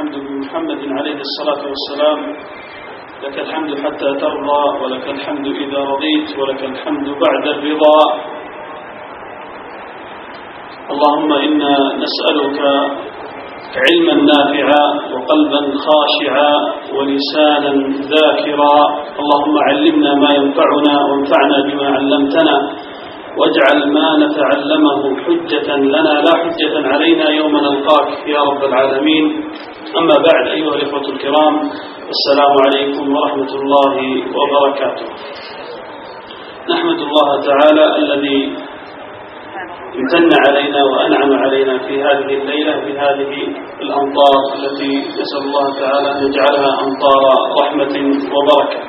الحمد بمحمد عليه الصلاة والسلام. لك الحمد حتى ترضى، ولك الحمد إذا رضيت، ولك الحمد بعد الرضا. اللهم إنا نسألك علما نافعا وقلبا خاشعا ولسانا ذاكرا. اللهم علمنا ما ينفعنا وانفعنا بما علمتنا، واجعل ما نتعلمه حجة لنا لا حجة علينا يوم نلقاك يا رب العالمين. أما بعد، أيها الإخوة الكرام، السلام عليكم ورحمة الله وبركاته. نحمد الله تعالى الذي امتن علينا وأنعم علينا في هذه الليلة بهذه الأمطار التي نسأل الله تعالى أن يجعلها أمطار رحمة وبركة.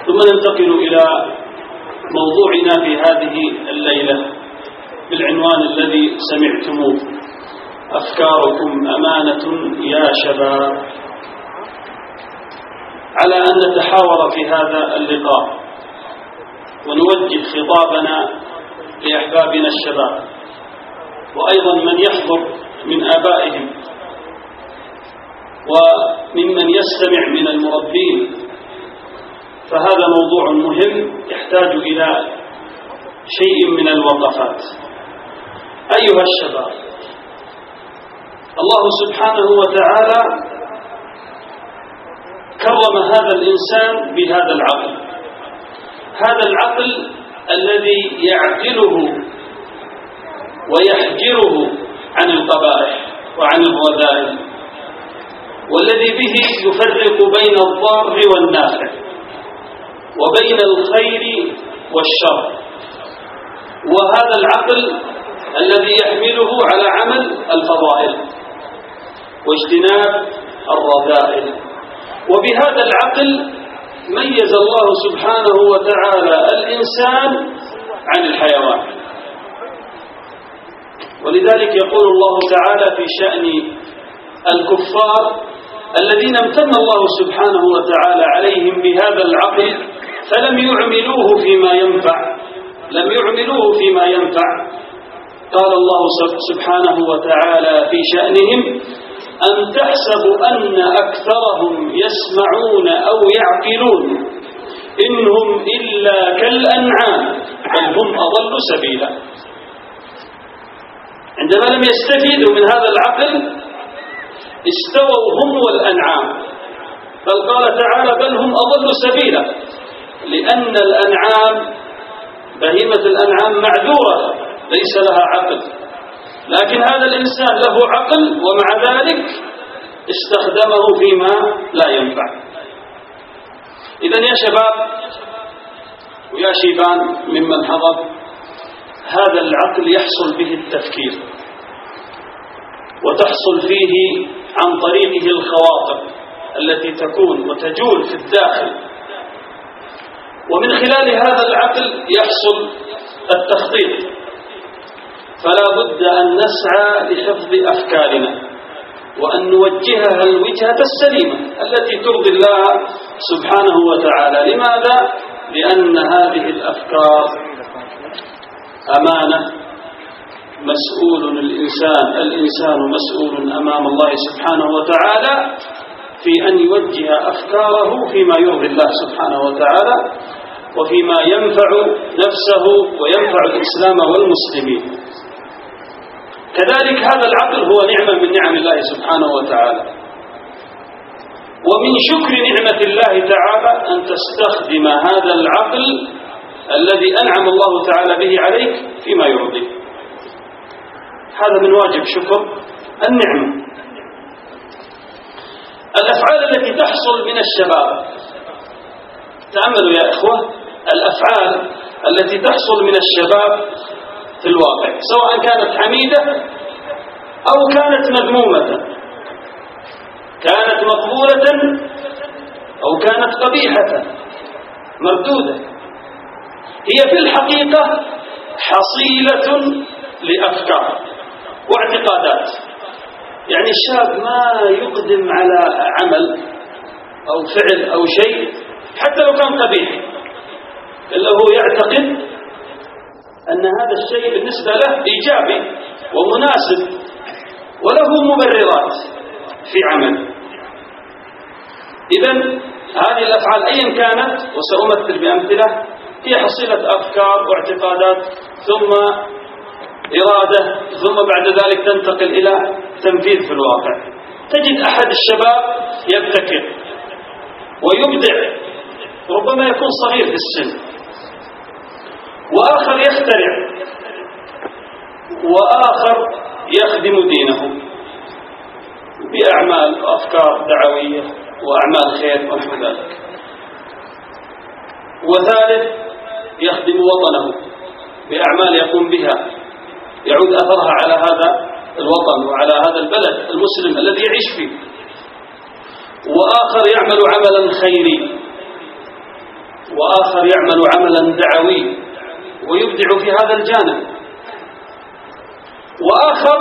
ثم ننتقل إلى موضوعنا في هذه الليلة بالعنوان الذي سمعتموه: أفكاركم أمانة يا شباب. على أن نتحاور في هذا اللقاء ونوجه خطابنا لأحبابنا الشباب، وأيضا من يحضر من آبائهم وممن يستمع من المربين. فهذا موضوع مهم يحتاج إلى شيء من الوقفات. أيها الشباب، الله سبحانه وتعالى كرم هذا الإنسان بهذا العقل، هذا العقل الذي يعقله ويحجره عن القبائح وعن الرذائل، والذي به يفرق بين الضار والنافع وبين الخير والشر. وهذا العقل الذي يحمله على عمل الفضائل واجتناب الرذائل. وبهذا العقل ميز الله سبحانه وتعالى الإنسان عن الحيوان. ولذلك يقول الله تعالى في شأن الكفار الذين امتن الله سبحانه وتعالى عليهم بهذا العقل فلم يعملوه فيما ينفع. قال الله سبحانه وتعالى في شأنهم: أم تحسب أن أكثرهم يسمعون أو يعقلون إنهم إلا كالأنعام بل هم أضل سبيلا. عندما لم يستفيدوا من هذا العقل استووا هم والأنعام، بل قال تعالى: بل هم أضل سبيلا، لأن الأنعام بهيمة الأنعام معذورة ليس لها عقل، لكن هذا الإنسان له عقل ومع ذلك استخدمه فيما لا ينفع. إذن يا شباب ويا شيبان ممن حضر، هذا العقل يحصل به التفكير وتحصل فيه عن طريقه الخواطر التي تكون وتجول في الداخل، ومن خلال هذا العقل يحصل التخطيط. فلا بد أن نسعى لحفظ أفكارنا وأن نوجهها الوجهة السليمة التي ترضي الله سبحانه وتعالى. لماذا؟ لأن هذه الأفكار أمانة مسؤول الإنسان مسؤول أمام الله سبحانه وتعالى في أن يوجه أفكاره فيما يرضي الله سبحانه وتعالى وفيما ينفع نفسه وينفع الإسلام والمسلمين. كذلك هذا العقل هو نعمة من نعم الله سبحانه وتعالى، ومن شكر نعمة الله تعالى أن تستخدم هذا العقل الذي أنعم الله تعالى به عليك فيما يرضيه. هذا من واجب شكر النعمة. الأفعال التي تحصل من الشباب، تأملوا يا إخوة، الأفعال التي تحصل من الشباب في الواقع سواء كانت حميدة أو كانت مذمومة، كانت مقبولة أو كانت قبيحة مردودة، هي في الحقيقة حصيلة لأفكار واعتقادات. يعني الشاب ما يقدم على عمل أو فعل أو شيء حتى لو كان قبيح إلا هو يعتقد أن هذا الشيء بالنسبة له إيجابي ومناسب وله مبررات في عمله. إذن هذه الأفعال أيا كانت، وسأمثل بأمثلة، هي حصيلة أفكار واعتقادات ثم إرادة، ثم بعد ذلك تنتقل إلى تنفيذ في الواقع. تجد أحد الشباب يبتكر ويبدع، ربما يكون صغير في السن، وآخر يخترع، وآخر يخدم دينه بأعمال وأفكار دعوية وأعمال خير ونحو ذلك، وثالث يخدم وطنه بأعمال يقوم بها يعود أثرها على هذا الوطن وعلى هذا البلد المسلم الذي يعيش فيه، وآخر يعمل عملا خيري، وآخر يعمل عملا دعوي ويبدع في هذا الجانب، وآخر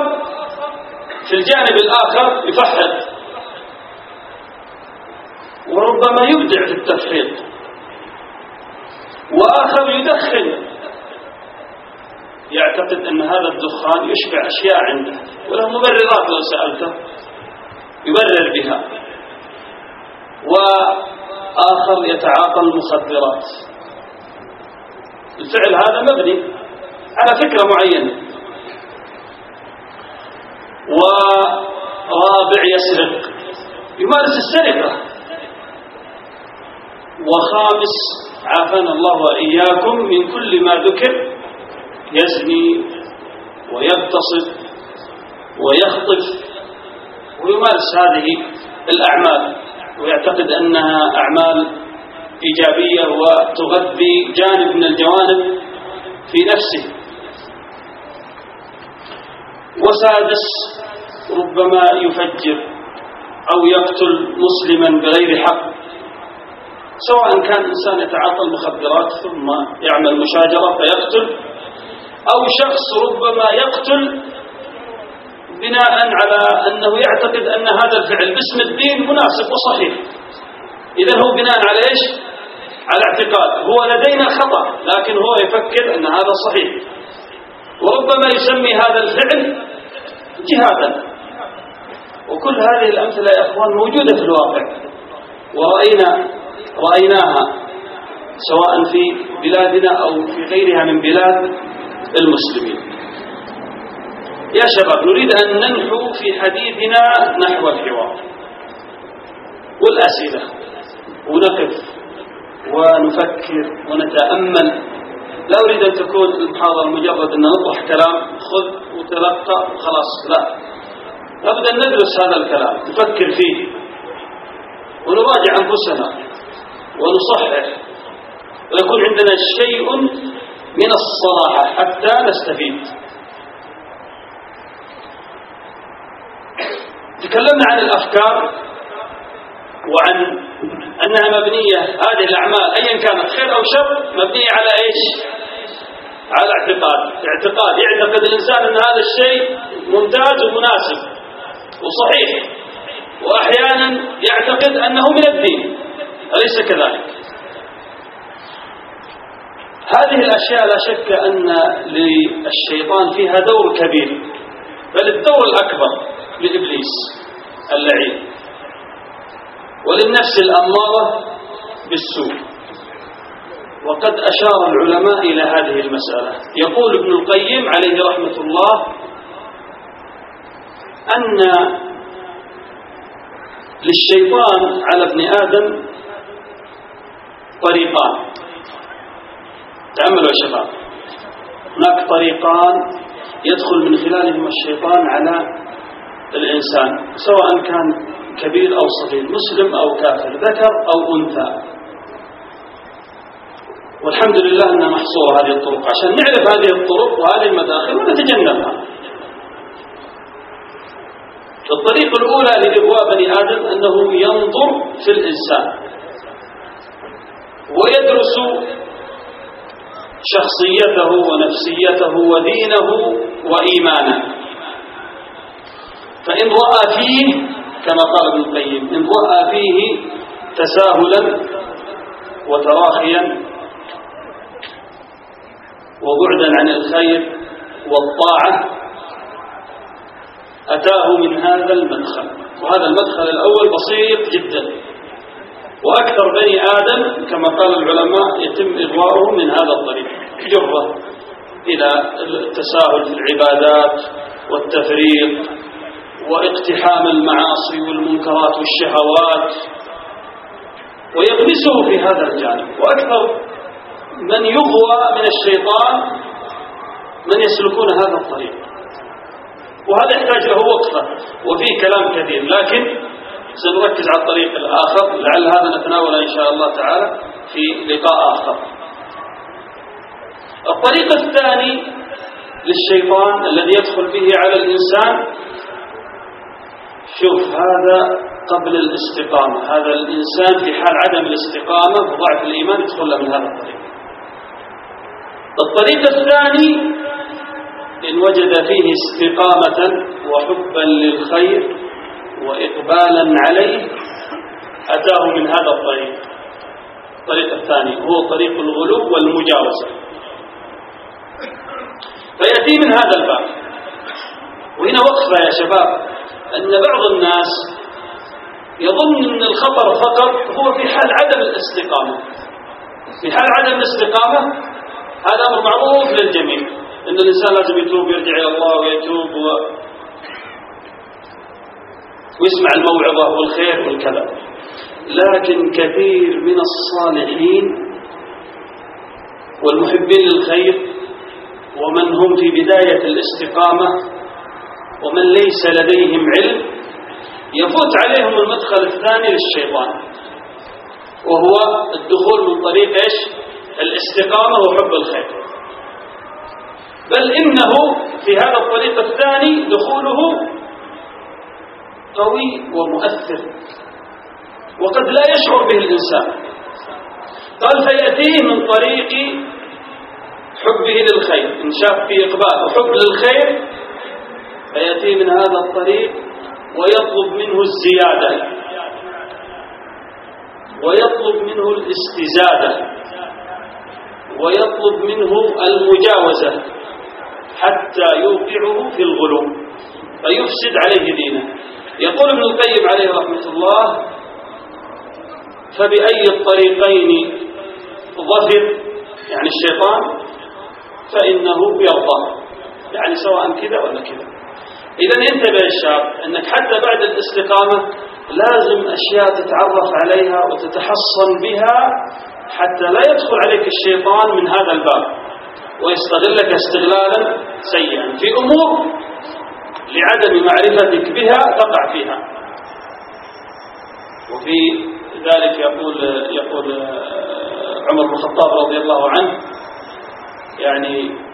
في الجانب الآخر يفحط وربما يبدع في التفحيط، وآخر يدخن يعتقد أن هذا الدخان يشبع أشياء عنده وله مبررات، لو سألته يبرر بها، وآخر يتعاطى المخدرات. الفعل هذا مبني على فكرة معينة، ورابع يسرق يمارس السرقة، وخامس عافانا الله وإياكم من كل ما ذكر يزني ويغتصب ويخطف ويمارس هذه الأعمال ويعتقد أنها أعمال إيجابية وتغذي جانب من الجوانب في نفسه. وسادس ربما يفجر أو يقتل مسلما بغير حق، سواء كان إنسان يتعاطى المخدرات ثم يعمل مشاجرة فيقتل، أو شخص ربما يقتل بناء على أنه يعتقد أن هذا الفعل باسم الدين مناسب وصحيح. إذن هو بناء على إيش؟ على اعتقاد هو لدينا خطأ، لكن هو يفكر أن هذا صحيح، وربما يسمي هذا الفعل جهادا. وكل هذه الأمثلة يا أخوان موجودة في الواقع، ورأيناها سواء في بلادنا أو في غيرها من بلاد المسلمين. يا شباب، نريد أن ننحو في حديثنا نحو الحوار والأسئلة، ونقف ونفكر ونتأمل. لا أريد أن تكون المحاضرة مجرد أن نطرح كلام خذ وتلقى وخلاص، لا، لابد أن ندرس هذا الكلام، نفكر فيه ونراجع أنفسنا ونصحح، ويكون عندنا شيء من الصراحة حتى نستفيد. تكلمنا عن الأفكار وعن أنها مبنية، هذه الأعمال أيا كانت خير أو شر مبنية على إيش؟ على اعتقاد يعتقد الإنسان أن هذا الشيء ممتاز ومناسب وصحيح، وأحيانا يعتقد أنه من الدين، أليس كذلك؟ هذه الأشياء لا شك أن للشيطان فيها دور كبير، بل الدور الأكبر لإبليس اللعين وللنفس الأمارة بالسوء. وقد أشار العلماء إلى هذه المسألة. يقول ابن القيم عليه رحمة الله أن للشيطان على ابن آدم طريقان. تأملوا يا شباب، هناك طريقان يدخل من خلالهما الشيطان على الإنسان، سواء كان كبير أو صغير، مسلم أو كافر، ذكر أو أنثى. والحمد لله أنها محصورة هذه الطرق عشان نعرف هذه الطرق وهذه المداخل ونتجنبها. الطريقة الأولى لإغواء بني آدم أنه ينظر في الإنسان ويدرس شخصيته ونفسيته ودينه وإيمانه، فإن رأى فيه كما قال ابن القيم إن رأى فيه تساهلا وتراخيا وبعدا عن الخير والطاعة أتاه من هذا المدخل، وهذا المدخل الأول بسيط جدا، وأكثر بني آدم كما قال العلماء يتم إغواؤهم من هذا الطريق، جرة إلى التساهل في العبادات والتفريط واقتحام المعاصي والمنكرات والشهوات، ويغمسه في هذا الجانب. وأكثر من يغوى من الشيطان من يسلكون هذا الطريق، وهذا يحتاج له وقفة وفيه كلام كثير، لكن سنركز على الطريق الآخر، لعل هذا نتناوله إن شاء الله تعالى في لقاء آخر. الطريق الثاني للشيطان الذي يدخل به على الإنسان، شوف هذا قبل الاستقامة، هذا الإنسان في حال عدم الاستقامة وضعف الإيمان يدخل له من هذا الطريق. الطريق الثاني إن وجد فيه استقامة وحبا للخير وإقبالا عليه أتاه من هذا الطريق. الطريق الثاني هو طريق الغلو والمجاوزة، فيأتي من هذا الباب. وهنا وقفة يا شباب، أن بعض الناس يظن أن الخطر فقط هو في حال عدم الاستقامة. في حال عدم الاستقامة هذا أمر معروف للجميع، أن الإنسان لازم يتوب ويرجع إلى الله ويتوب ويسمع الموعظة والخير والكذا. لكن كثير من الصالحين والمحبين للخير ومن هم في بداية الاستقامة ومن ليس لديهم علم يفوت عليهم المدخل الثاني للشيطان، وهو الدخول من طريق الاستقامة وحب الخير. بل إنه في هذا الطريق الثاني دخوله قوي ومؤثر وقد لا يشعر به الإنسان. قال فيأتيه من طريق حبه للخير، إن شاف فيه إقبال وحب للخير فيأتيه من هذا الطريق ويطلب منه الزيادة ويطلب منه الاستزادة ويطلب منه المجاوزة حتى يوقعه في الغلو فيفسد عليه دينه. يقول ابن القيم عليه رحمة الله: فبأي الطريقين ظفر، يعني الشيطان، فإنه يرضى، يعني سواء كذا ولا كذا. إذن انتبه الشاب أنك حتى بعد الاستقامة لازم أشياء تتعرف عليها وتتحصن بها حتى لا يدخل عليك الشيطان من هذا الباب ويستغلك استغلالا سيئا في أمور لعدم معرفتك بها تقع فيها. وفي ذلك يقول عمر بن الخطاب رضي الله عنه، يعني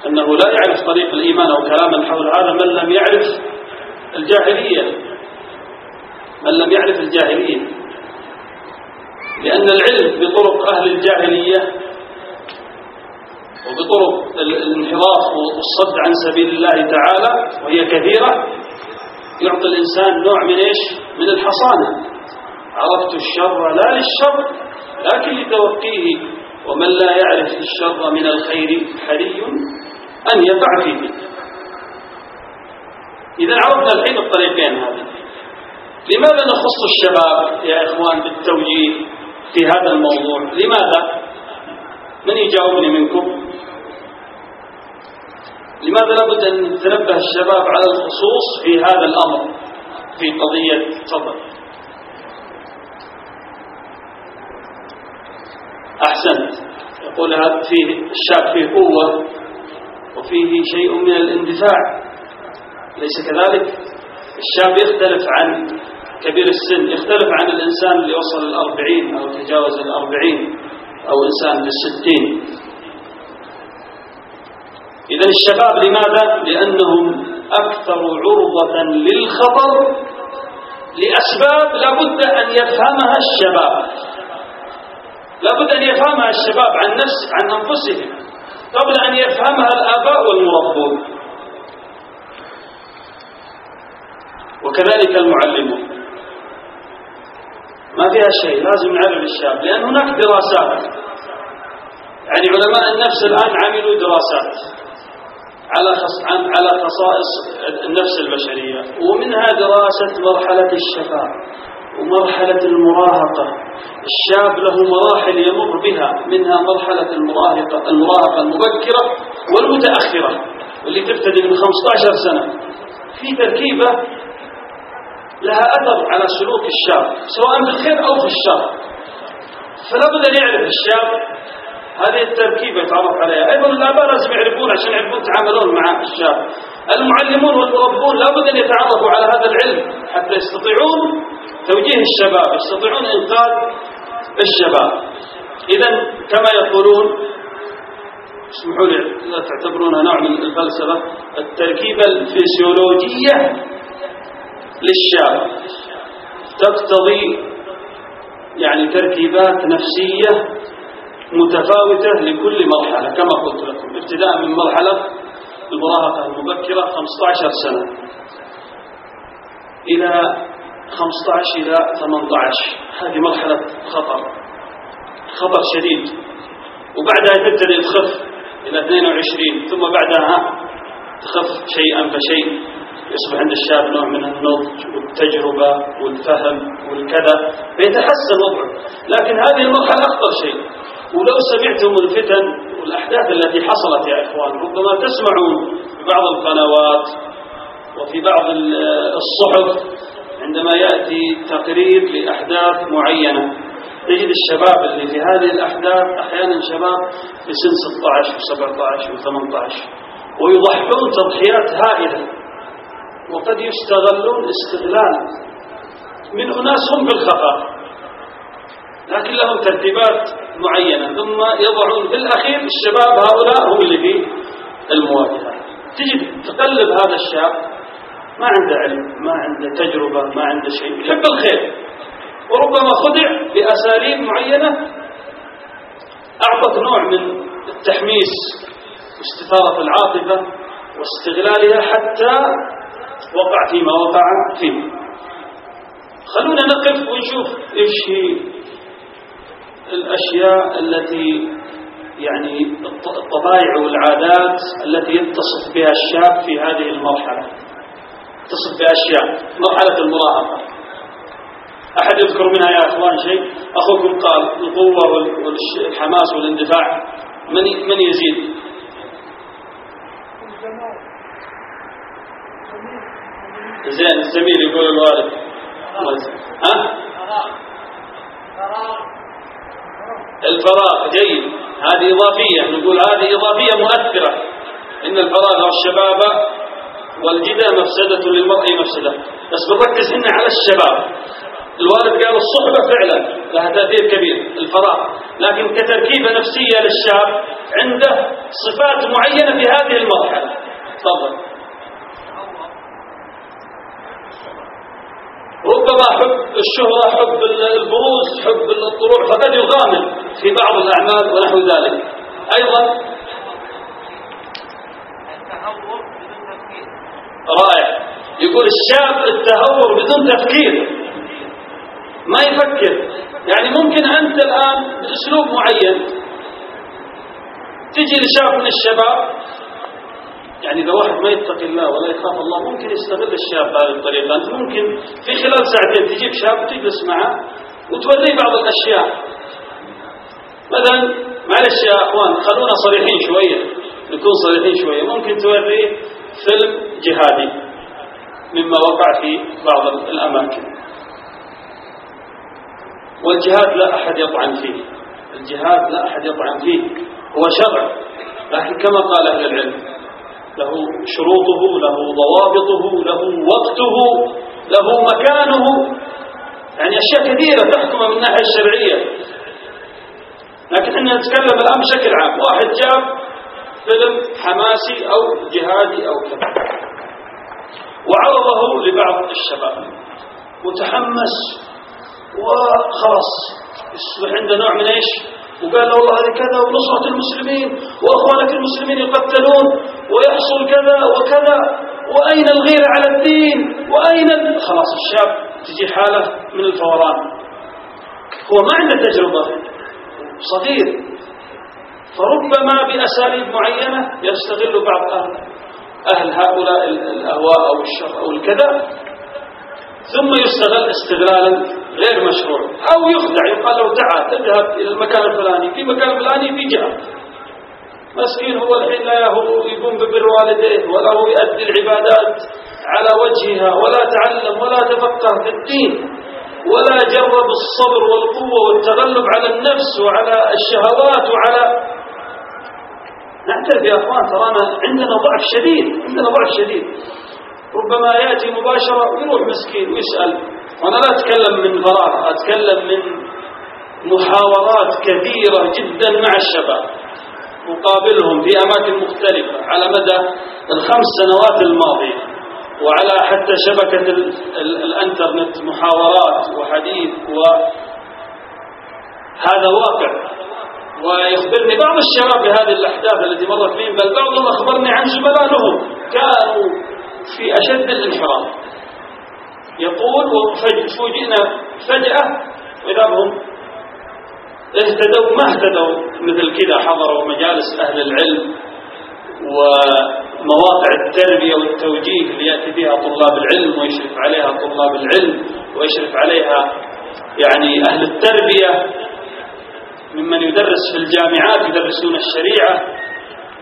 أنه لا يعرف طريق الإيمان أو كلاما حول هذا من لم يعرف الجاهلية، لأن العلم بطرق أهل الجاهلية وبطرق الانحراف والصد عن سبيل الله تعالى وهي كثيرة يعطي الإنسان نوع من الحصانة. عرفت الشر لا للشر لكن لتوقيه، ومن لا يعرف الشر من الخير حري أن يقع فيه. إذا عرفنا الحين الطريقين هذه، لماذا نخص الشباب يا إخوان بالتوجيه في هذا الموضوع؟ لماذا؟ من يجاوبني منكم؟ لماذا لابد أن نتنبه الشباب على الخصوص في هذا الأمر في قضية تفضل؟ أحسنت. يقول هذا فيه الشاب فيه قوة وفيه شيء من الاندفاع، ليس كذلك؟ الشاب يختلف عن كبير السن، يختلف عن الإنسان اللي وصل 40 أو تجاوز 40 أو إنسان 60. إذن الشباب لماذا؟ لأنهم أكثر عرضة للخطر لأسباب لابد أن يفهمها الشباب، لابد أن يفهمها الشباب عن أنفسهم قبل أن يفهمها الآباء والمربون، وكذلك المعلمون. ما فيها شيء، لازم نعرف الشاب، لأن هناك دراسات، يعني علماء النفس الآن عملوا دراسات على خصائص النفس البشرية، ومنها دراسة مرحلة الشباب ومرحلة المراهقة. الشاب له مراحل يمر بها، منها مرحلة المراهقة المبكرة والمتأخرة، واللي تبتدي من 15 سنة، في تركيبة لها أثر على سلوك الشاب سواء في الخير أو في الشر. فلا بد أن يعرف الشاب هذه التركيبة يتعرف عليها. أيضا الآباء لازم يعرفون عشان يعرفون يتعاملون مع الشاب. المعلمون والمربون لا بد أن يتعرفوا على هذا العلم حتى يستطيعون توجيه الشباب، يستطيعون إنقاذ الشباب. إذن كما يقولون، اسمحوا لي لا تعتبرونها نوع من الفلسفة، التركيبة الفسيولوجية للشاب تقتضي يعني تركيبات نفسية متفاوتة لكل مرحلة، كما قلت لكم، ابتداء من مرحلة المراهقة المبكرة 15 سنة إلى 15 إلى 18، هذه مرحلة خطر شديد، وبعدها تبتدئ تخف إلى 22، ثم بعدها تخف شيئا فشيء، يصبح عند الشاب نوع من النضج والتجربة والفهم والكذا، فيتحسن وضعه. لكن هذه المرحلة أخطر شيء. ولو سمعتم الفتن والأحداث التي حصلت يا إخوان، ربما تسمعون في بعض القنوات وفي بعض الصحف عندما يأتي تقرير لأحداث معينة، تجد الشباب اللي في هذه الأحداث أحيانا شباب في سن 16 و17 و18، ويضحون تضحيات هائلة، وقد يستغلون استغلال من أناس هم بالخطأ، لكن لهم ترتيبات معينة، ثم يضعون في الأخير الشباب هؤلاء هم اللي في المواجهة. تجد تقلب هذا الشاب ما عنده علم، ما عنده تجربة، ما عنده شيء، يحب الخير، وربما خدع بأساليب معينة أعطت نوع من التحميس واستثارة العاطفة واستغلالها حتى وقع فيما وقع فيه. خلونا نقف ونشوف إيش هي الأشياء التي يعني الطبائع والعادات التي يتصف بها الشاب في هذه المرحلة. يتصف بها أشياء مرحلة المراهقة. أحد يذكر منها يا أخوان شيء؟ أخوكم قال القوة والحماس والاندفاع، من يزيد؟ زين، الزميل يقول الوالد. ها؟ الفراغ، جيد، هذه إضافية، نقول هذه إضافية مؤثرة. إن الفراغ والشباب والجدة مفسدة للمرء مفسدة، بس بنركز هنا على الشباب. الوالد قال الصحبة فعلا لها تأثير كبير، الفراغ، لكن كتركيبة نفسية للشاب عنده صفات معينة في هذه المرحلة. تفضل. ربما حب الشهرة، حب البروز، حب الطلوع، فقد يغامر في بعض الأعمال ونحو ذلك. أيضا رائع، يقول الشاب التهور بدون تفكير، ما يفكر. يعني ممكن أنت الآن بأسلوب معين تجي لشاب من الشباب، يعني إذا واحد ما يتقي الله ولا يخاف الله ممكن يستغل الشاب بهذه الطريقة. أنت ممكن في خلال ساعتين تجيب شاب وتجلس معه وتوريه بعض الأشياء. مثلا معلش يا أخوان خلونا صريحين شوية، نكون صريحين شوية، ممكن توريه فيلم جهادي مما وقع في بعض الأماكن، والجهاد لا أحد يطعن فيه، الجهاد لا أحد يطعن فيه، هو شرع، لكن كما قال أهل العلم له شروطه، له ضوابطه، له وقته، له مكانه، يعني أشياء كثيرة تحكم من الناحية الشرعية. لكن احنا نتكلم الآن بشكل عام، واحد جاب فيلم حماسي أو جهادي أو كذا وعرضه لبعض الشباب وتحمس وخلاص يصبح عنده نوع من ايش، وقال له والله هذه كذا ونصرة المسلمين وأخوانك المسلمين يقتلون ويحصل كذا وكذا، وأين الغيرة على الدين، وأين خلاص الشاب تجي حالة من الفوران. هو ما عنده تجربة، صغير، فربما بأساليب معينة يستغل بعض أهل هؤلاء الأهواء أو الشر أو الكذا، ثم يستغل استغلالا غير مشروع، أو يخدع يقال له تعال تذهب إلى المكان الفلاني، في مكان الفلاني في جهة. مسكين هو الحين لا هو يقوم ببر والديه ولا هو يؤدي العبادات على وجهها، ولا تعلم ولا تفقه في الدين، ولا جرب الصبر والقوة والتغلب على النفس وعلى الشهوات وعلى. نعترف يا أخوان ترانا عندنا ضعف شديد. ربما يأتي مباشرة ويروح مسكين ويسأل. وأنا لا أتكلم من فراغ، أتكلم من محاورات كثيرة جدا مع الشباب، أقابلهم في أماكن مختلفة على مدى ال5 سنوات الماضية، وعلى حتى شبكة الانترنت محاورات وحديث، وهذا واقع. ويخبرني بعض الشباب بهذه الأحداث التي مرت بهم، بل بعضهم أخبرني عن زملاء لهم كانوا في أشد الانحراف. يقول وفوجئنا فجأة وإذا هم اهتدوا، ما اهتدوا مثل كذا، حضروا مجالس أهل العلم ومواقع التربية والتوجيه اللي يأتي فيها طلاب العلم ويشرف عليها طلاب العلم ويشرف عليها يعني أهل التربية ممن يدرس في الجامعات يدرسون الشريعة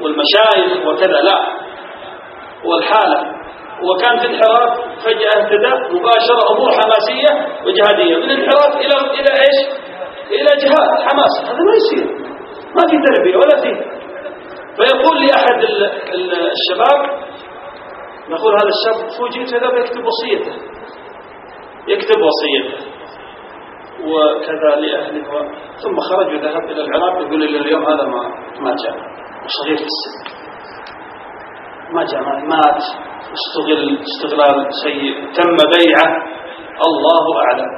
والمشايخ وكذا. لا، والحالة وكان في انحراف، فجأة اهتدى مباشرة أمور حماسية وجهادية، من انحراف إلى إيش؟ إلى جهاد حماس. هذا ما يصير، ما في تربية ولا فيه. فيقول لي أحد الشباب، نقول هذا الشاب فوجئت هذا يكتب وصيته وكذا لأهله، ثم خرج وذهب إلى العراق. يقول لي اليوم هذا ما جاء، وصغير في السن، ما جاء، مات، استغلال سيء، تم بيعه، الله أعلم.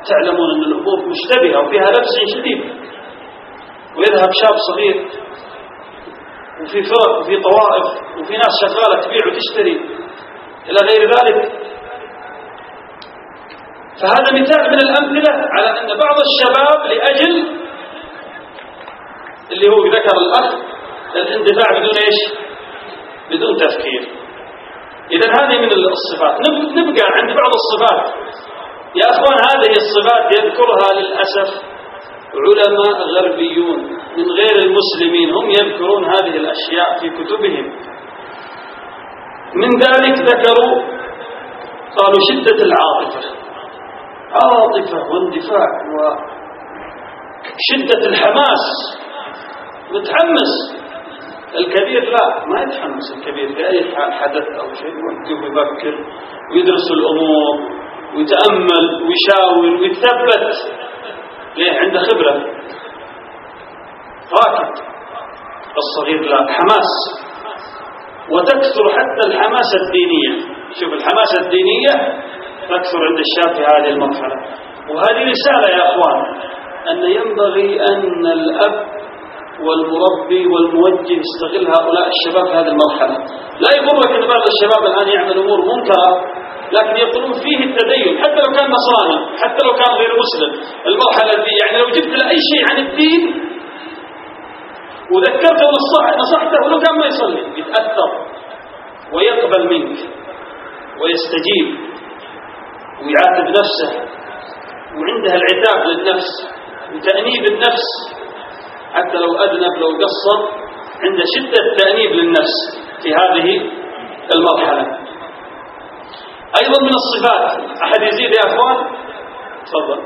تعلمون أن الأمور مشتبهة وفيها لبس شديد، ويذهب شاب صغير وفي فرق وفي طوائف وفي ناس شغالة تبيع وتشتري إلى غير ذلك. فهذا مثال من الأمثلة على أن بعض الشباب لأجل اللي هو ذكر الأخ الاندفاع بدون إيش؟ بدون تفكير. إذن هذه من الصفات. نبقى عند بعض الصفات يا أخوان. هذه الصفات يذكرها للأسف علماء غربيون من غير المسلمين، هم يذكرون هذه الأشياء في كتبهم. من ذلك ذكروا قالوا شدة العاطفة، عاطفة واندفاع وشدة الحماس، متحمس. الكبير لا، ما يتحمس الكبير في أي حدث أو شيء، يوقف ويفكر ويدرس الأمور ويتأمل ويشاور ويتثبت. ليه؟ عنده خبرة، راكب. الصغير لا، حماس. وتكثر حتى الحماسة الدينية. شوف الحماسة الدينية تكثر عند الشاب في هذه المرحلة. وهذه رسالة يا أخوان، أن ينبغي أن الأب والمربي والموجه يستغل هؤلاء الشباب في هذه المرحلة. لا يغرك أن بعض الشباب الآن يعمل أمور منكرة لكن يقولون فيه التدين، حتى لو كان نصراني، حتى لو كان غير مسلم. المرحلة دي يعني لو جبت له أي شيء عن الدين وذكرته ونصحته ولو كان ما يصلي، يتأثر ويقبل منك ويستجيب ويعاتب نفسه، وعنده العتاب للنفس وتأنيب النفس. حتى لو أذنب لو قصر، عنده شدة تأنيب للنفس في هذه المرحلة. أيضا من الصفات، أحد يزيد يا أخوان؟ تفضل.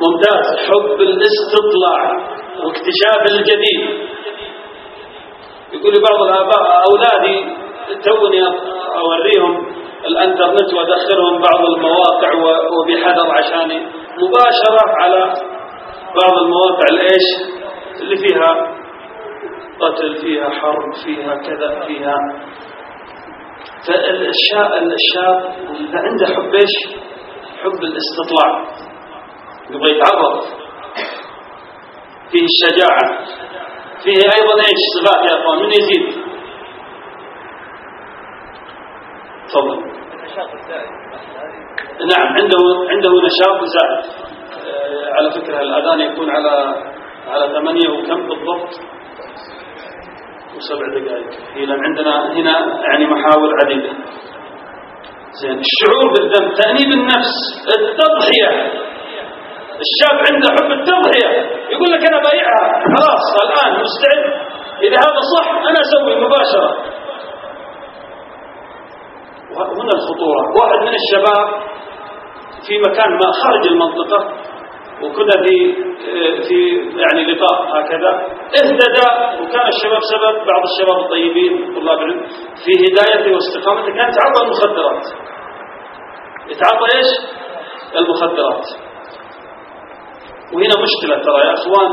ممتاز. حب الاستطلاع واكتشاف الجديد. يقول لي بعض الآباء أولادي توني أوريهم الانترنت وأدخلهم بعض المواقع وبحذر عشان مباشرة على بعض المواقع الإيش اللي فيها قتل، فيها حرب، فيها كذا، فيها. فالشاب اللي عنده حب إيش؟ حب الاستطلاع، يبغى يتعرض، فيه الشجاعة، فيه أيضا إيش صفات يا أخوان؟ من يزيد؟ تفضل. نعم، عنده نشاط زائد. على فكرة الأذان يكون على 8 وكم بالضبط؟ و7 دقائق هي، لأن عندنا هنا يعني محاور عديدة. زين، الشعور بالذنب، تأنيب النفس، التضحية. الشاب عنده حب التضحية، يقول لك أنا بايعها خلاص الآن مستعد، إذا هذا صح أنا أسوي مباشرة. وهنا الخطورة. واحد من الشباب في مكان ما خارج المنطقة، وكنا في يعني لقاء هكذا، اهتدى، وكان الشباب سبب، بعض الشباب الطيبين طلاب العلم في هدايته واستقامته، كان يتعاطى المخدرات. يتعاطى ايش؟ المخدرات. وهنا مشكلة ترى يا اخوان،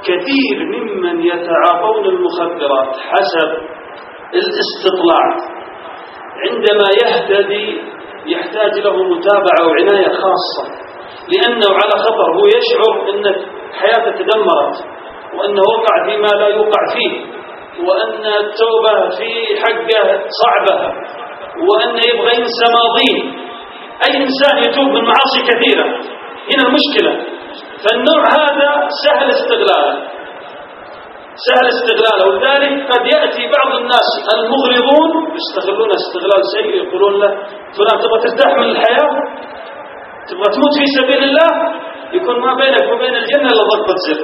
كثير ممن يتعاطون المخدرات حسب الاستطلاع عندما يهتدي يحتاج له متابعة وعناية خاصة، لأنه على خطر. هو يشعر أن حياته تدمرت، وأنه وقع فيما لا يوقع فيه، وأن التوبة في حقه صعبة، وأنه يبغى ينسى ماضيه. أي إنسان يتوب من معاصي كثيرة. هنا المشكلة. فالنوع هذا سهل استغلاله، ولذلك قد يأتي بعض الناس المغرضون يستغلون استغلال سيء، يقولون له فلان تبغى ترتاح من الحياة، تبغى تموت في سبيل الله، يكون ما بينك وبين الجنة إلا ضربة زر.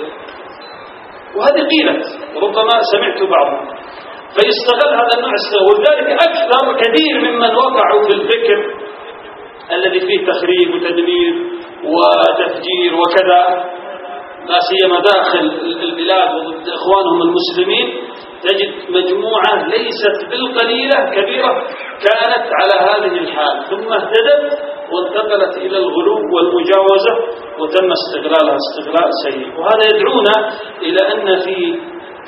وهذه قيلت، ربما سمعت بعضهم، فيستغل هذا النوع استغلال. ولذلك أكثر كثير ممن وقعوا في الفكر الذي فيه تخريب وتدمير وتفجير وكذا، لا سيما داخل البلاد وضد إخوانهم المسلمين، تجد مجموعة ليست بالقليلة كبيرة كانت على هذه الحال، ثم اهتدت وانتقلت إلى الغلو والمجاوزة، وتم استغلالها استغلال سيء. وهذا يدعونا إلى أن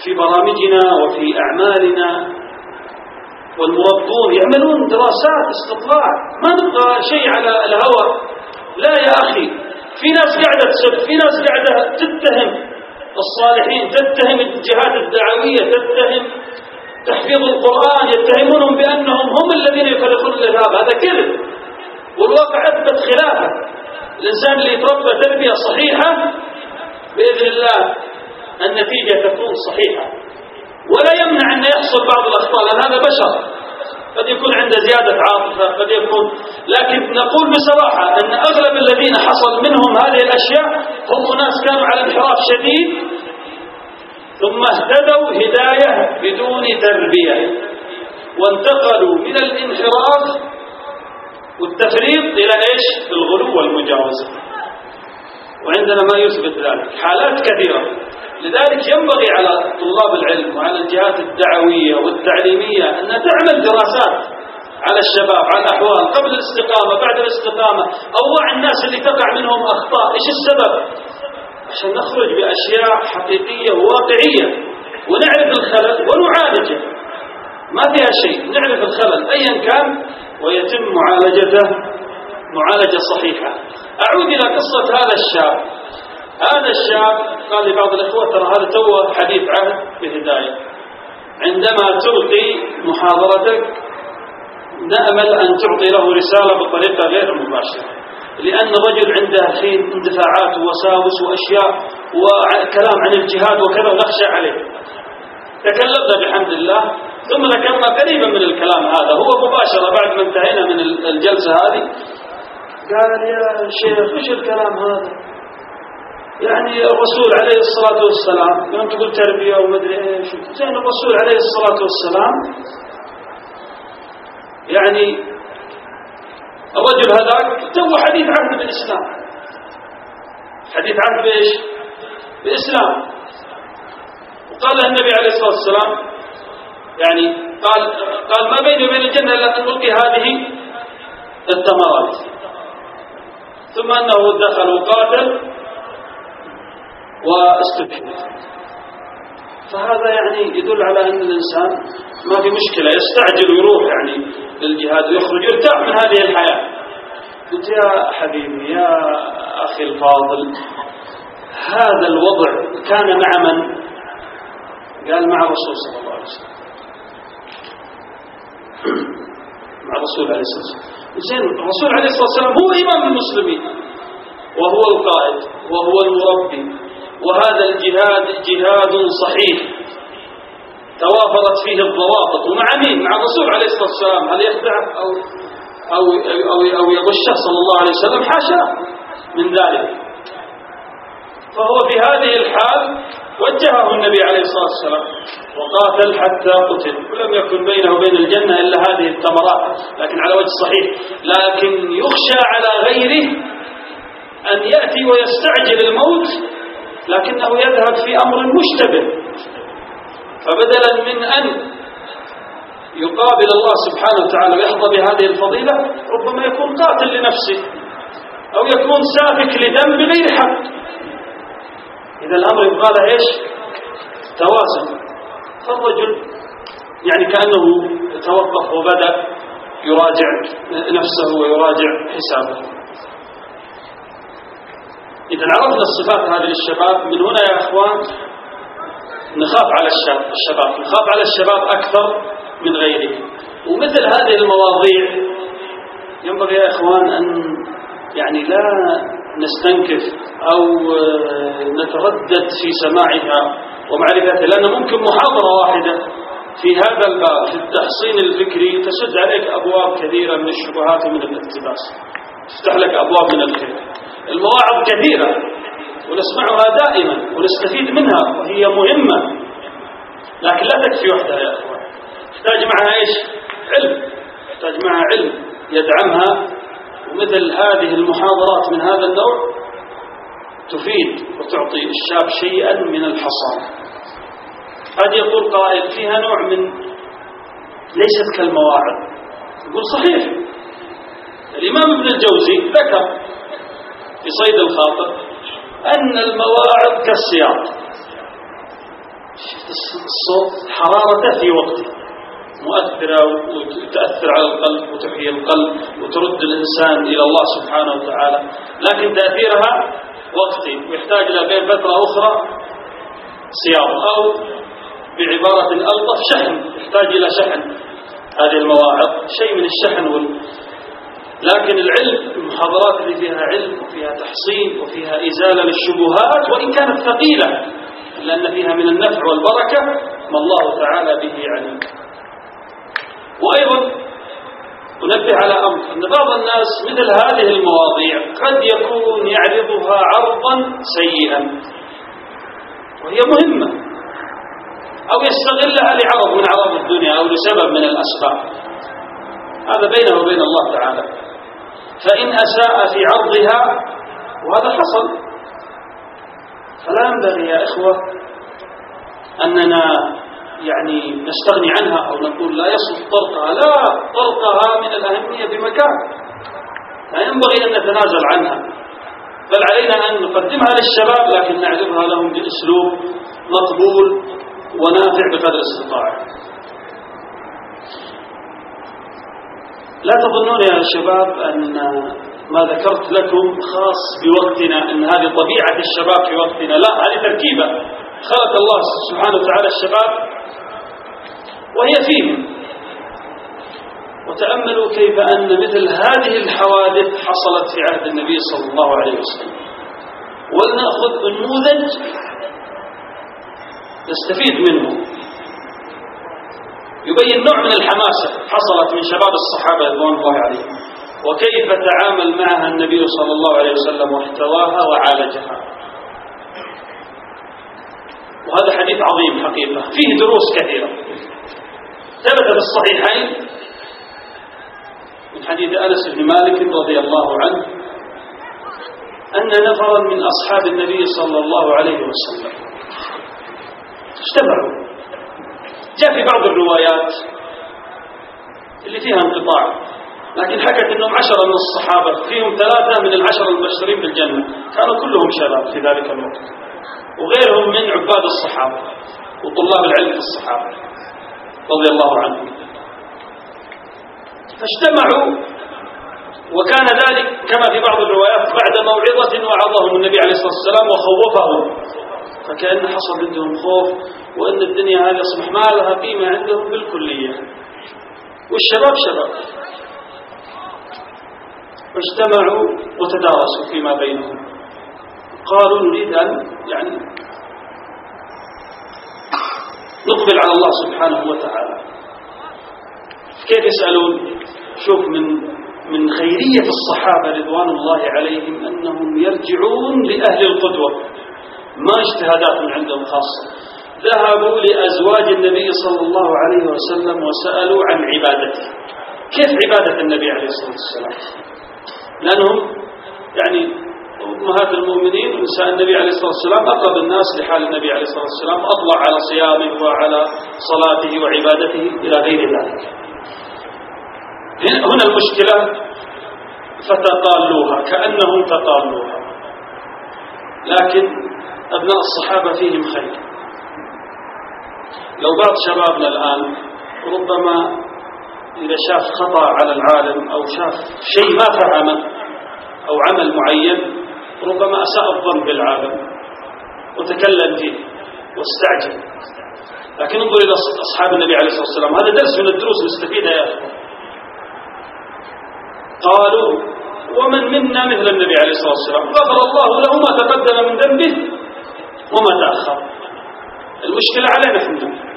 في برامجنا وفي أعمالنا، والمربون يعملون دراسات استطلاع، ما نبغى شيء على الهوى. لا يا أخي، في ناس قاعدة تسب، في ناس قاعدة تتهم الصالحين، تتهم الجهات الدعوية، تتهم تحفيظ القرآن، يتهمونهم بأنهم هم الذين يفرقون الإرهاب. هذا كذب، والواقع أثبت خلافه. الإنسان اللي يتربى تربية صحيحة بإذن الله النتيجة تكون صحيحة، ولا يمنع أن يحصل بعض الأخطاء، لأن هذا بشر، قد يكون عنده زيادة عاطفة، قد يكون. لكن نقول بصراحة أن أغلب الذين حصل منهم هذه الأشياء هم ناس كانوا على انحراف شديد، ثم اهتدوا هداية بدون تربية، وانتقلوا من الانحراف والتفريط إلى إيش؟ الغلو والمجاوزة. وعندنا ما يثبت ذلك، حالات كثيرة. لذلك ينبغي على طلاب العلم وعلى الجهات الدعوية والتعليمية أن تعمل دراسات على الشباب، على الأحوال قبل الاستقامة، بعد الاستقامة، أوضاع الناس اللي تقع منهم أخطاء، إيش السبب، عشان نخرج بأشياء حقيقية وواقعية، ونعرف الخلل ونعالجه. ما فيها شيء، نعرف الخلل أيا كان ويتم معالجته معالجة صحيحة. أعود إلى قصة هذا الشاب. قال لبعض الإخوة ترى هذا توه حديث عهد بهداية، عندما تلقي محاضرتك نأمل أن تعطي له رسالة بطريقة غير مباشرة، لأن الرجل عنده حين اندفاعات ووساوس وأشياء وكلام عن الجهاد وكذا، ونخشى عليه. تكلمنا بحمد الله، ثم ذكرنا قريبا من الكلام هذا، هو مباشرة بعد ما انتهينا من الجلسة هذه قال يا شيخ ايش الكلام هذا؟ يعني الرسول عليه الصلاة والسلام لما تقول تربية ومدري ايش، زين الرسول عليه الصلاة والسلام يعني الرجل هذاك تو حديث عهد بالإسلام، حديث عهد بإيش؟ بإسلام. وقال له النبي عليه الصلاة والسلام يعني قال ما بيني وبين الجنة إلا أن نلقي هذه الثمرات، ثم أنه دخل وقاتل واستشهد. فهذا يعني يدل على أن الإنسان ما في مشكلة، يستعجل ويروح يعني للجهاد ويخرج يرتاح من هذه الحياة. قلت يا حبيبي يا أخي الفاضل، هذا الوضع كان مع من؟ قال مع الرسول صلى الله عليه وسلم، مع الرسول عليه الصلاة والسلام. زين الرسول عليه الصلاة والسلام هو إمام المسلمين وهو القائد وهو المربي، وهذا الجهاد جهاد صحيح، توافرت فيه الضوابط. ومع مين؟ مع الرسول عليه الصلاة والسلام. هل يخدع أو يغشه صلى الله عليه وسلم؟ حاشا من ذلك. فهو في هذه الحال وجهه النبي عليه الصلاة والسلام وقاتل حتى قتل، ولم يكن بينه وبين الجنة إلا هذه الثمرات، لكن على وجه صحيح. لكن يخشى على غيره أن يأتي ويستعجل الموت لكنه يذهب في أمر مشتبه، فبدلا من أن يقابل الله سبحانه وتعالى ويحظى بهذه الفضيلة ربما يكون قاتل لنفسه أو يكون سافك لدم بغير حق. إذا الأمر يبقى له إيش؟ توازن. فالرجل يعني كأنه توقف وبدأ يراجع نفسه ويراجع حسابه. إذا عرفنا الصفات هذه للشباب، من هنا يا أخوان نخاف على الشباب، نخاف على الشباب أكثر من غيره. ومثل هذه المواضيع ينبغي يا إخوان أن يعني لا نستنكف أو نتردد في سماعها ومعرفتها، لأن ممكن محاضرة واحدة في هذا الباب في التحصين الفكري تسد عليك أبواب كثيرة من الشبهات ومن الاقتباس، تفتح لك أبواب من الخير. المواعظ كثيرة ونسمعها دائما ونستفيد منها وهي مهمة، لكن لا تكفي وحدها يا أخوان، تحتاج معها إيش؟ علم، تحتاج معها علم يدعمها. ومثل هذه المحاضرات من هذا النوع تفيد وتعطي الشاب شيئا من الحصانة. قد يقول قائل فيها نوع من ليست كالمواعظ. يقول صحيح، الإمام ابن الجوزي ذكر في صيد الخاطر أن المواعظ كالسياط، شفت الصوت حرارته في وقته مؤثرة وتأثر على القلب وتحيي القلب وترد الإنسان إلى الله سبحانه وتعالى، لكن تأثيرها وقتي ويحتاج إلى بين فترة أخرى سياط، أو بعبارة ألطف شحن، يحتاج إلى شحن. هذه المواعظ شيء من الشحن لكن العلم، المحاضرات اللي فيها علم وفيها تحصين وفيها إزالة للشبهات وإن كانت ثقيلة لأن فيها من النفع والبركة ما الله تعالى به عليم. وأيضا أنبه على أمر، أن بعض الناس مثل هذه المواضيع قد يكون يعرضها عرضا سيئا وهي مهمة، أو يستغلها لعرض من عرض الدنيا أو لسبب من الأسباب، هذا بينه وبين الله تعالى. فإن أساء في عرضها وهذا حصل، فلا ينبغي يا إخوة أننا يعني نستغني عنها أو نقول لا يصل طرقها. لا، طرقها من الأهمية بمكان، لا ينبغي أن نتنازل عنها، بل علينا أن نقدمها للشباب لكن نعرضها لهم بأسلوب مقبول ونافع بقدر استطاعة. لا تظنون يا شباب أن ما ذكرت لكم خاص بوقتنا، أن هذه طبيعة الشباب في وقتنا، لا، هذه تركيبة خلق الله سبحانه وتعالى الشباب وهي فيهم. وتأملوا كيف أن مثل هذه الحوادث حصلت في عهد النبي صلى الله عليه وسلم، ولنأخذ النموذج نستفيد منه، يبين نوع من الحماسة حصلت من شباب الصحابة رضوان الله عليهم، وكيف تعامل معها النبي صلى الله عليه وسلم واحتواها وعالجها. وهذا حديث عظيم حقيقة فيه دروس كثيرة. ثبت في الصحيحين من حديث أنس بن مالك رضي الله عنه أن نفرا من أصحاب النبي صلى الله عليه وسلم اجتمعوا. جاء في بعض الروايات اللي فيها انقطاع، لكن حكت أنهم 10 من الصحابة، فيهم 3 من 10 المبشرين بالجنة، كانوا كلهم شباب في ذلك الوقت، وغيرهم من عباد الصحابة وطلاب العلم في الصحابة رضي الله عنهم. فاجتمعوا، وكان ذلك كما في بعض الروايات بعد موعظة وعظهم النبي عليه الصلاة والسلام وخوفهم، فكأن حصل عندهم خوف وأن الدنيا هذه أصبح ما لها قيمة عندهم بالكلية، والشباب شباب. فاجتمعوا وتدارسوا فيما بينهم، قالوا نريد أن يعني نقبل على الله سبحانه وتعالى. كيف يسألون؟ شوف من خيرية الصحابة رضوان الله عليهم أنهم يرجعون لأهل القدوة، ما اجتهادات من عندهم خاصة. ذهبوا لأزواج النبي صلى الله عليه وسلم وسألوا عن عبادته، كيف عبادة النبي عليه الصلاة والسلام، لأنهم يعني أمهات المؤمنين ونساء النبي عليه الصلاة والسلام أقرب الناس لحال النبي عليه الصلاة والسلام، أطلع على صيامه وعلى صلاته وعبادته إلى غير ذلك. هنا المشكلة، فتقالوها كأنهم تقالوها، لكن أبناء الصحابة فيهم خير. لو بعض شبابنا الآن ربما إذا شاف خطأ على العالم أو شاف شيء ما فهمه أو عمل معين ربما أساء الظن بالعالم وتكلم فيه واستعجل. لكن انظر إلى أصحاب النبي عليه الصلاة والسلام، هذا درس من الدروس نستفيدها يا أخوة. قالوا ومن منا مثل النبي عليه الصلاة والسلام، غفر الله له ما تقدم من ذنبه وما تأخر. المشكلة علينا احنا.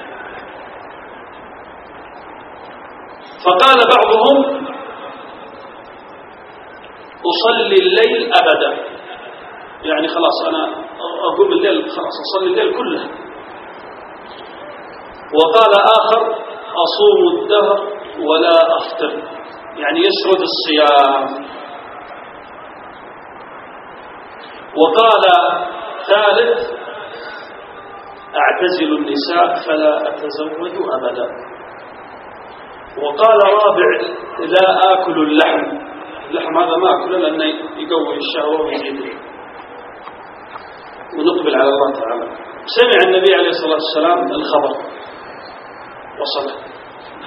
فقال بعضهم أصلي الليل أبدا، يعني خلاص أنا أقوم الليل، خلاص أصلي الليل كله. وقال آخر أصوم الدهر ولا أفطر، يعني يسرد الصيام. وقال ثالث أعتزل النساء فلا أتزوج أبدا. وقال رابع لا آكل اللحم هذا ما أكله لأنه يقوي الشهوة ويزيد. ونقبل على الله تعالى. سمع النبي عليه الصلاة والسلام الخبر وصل.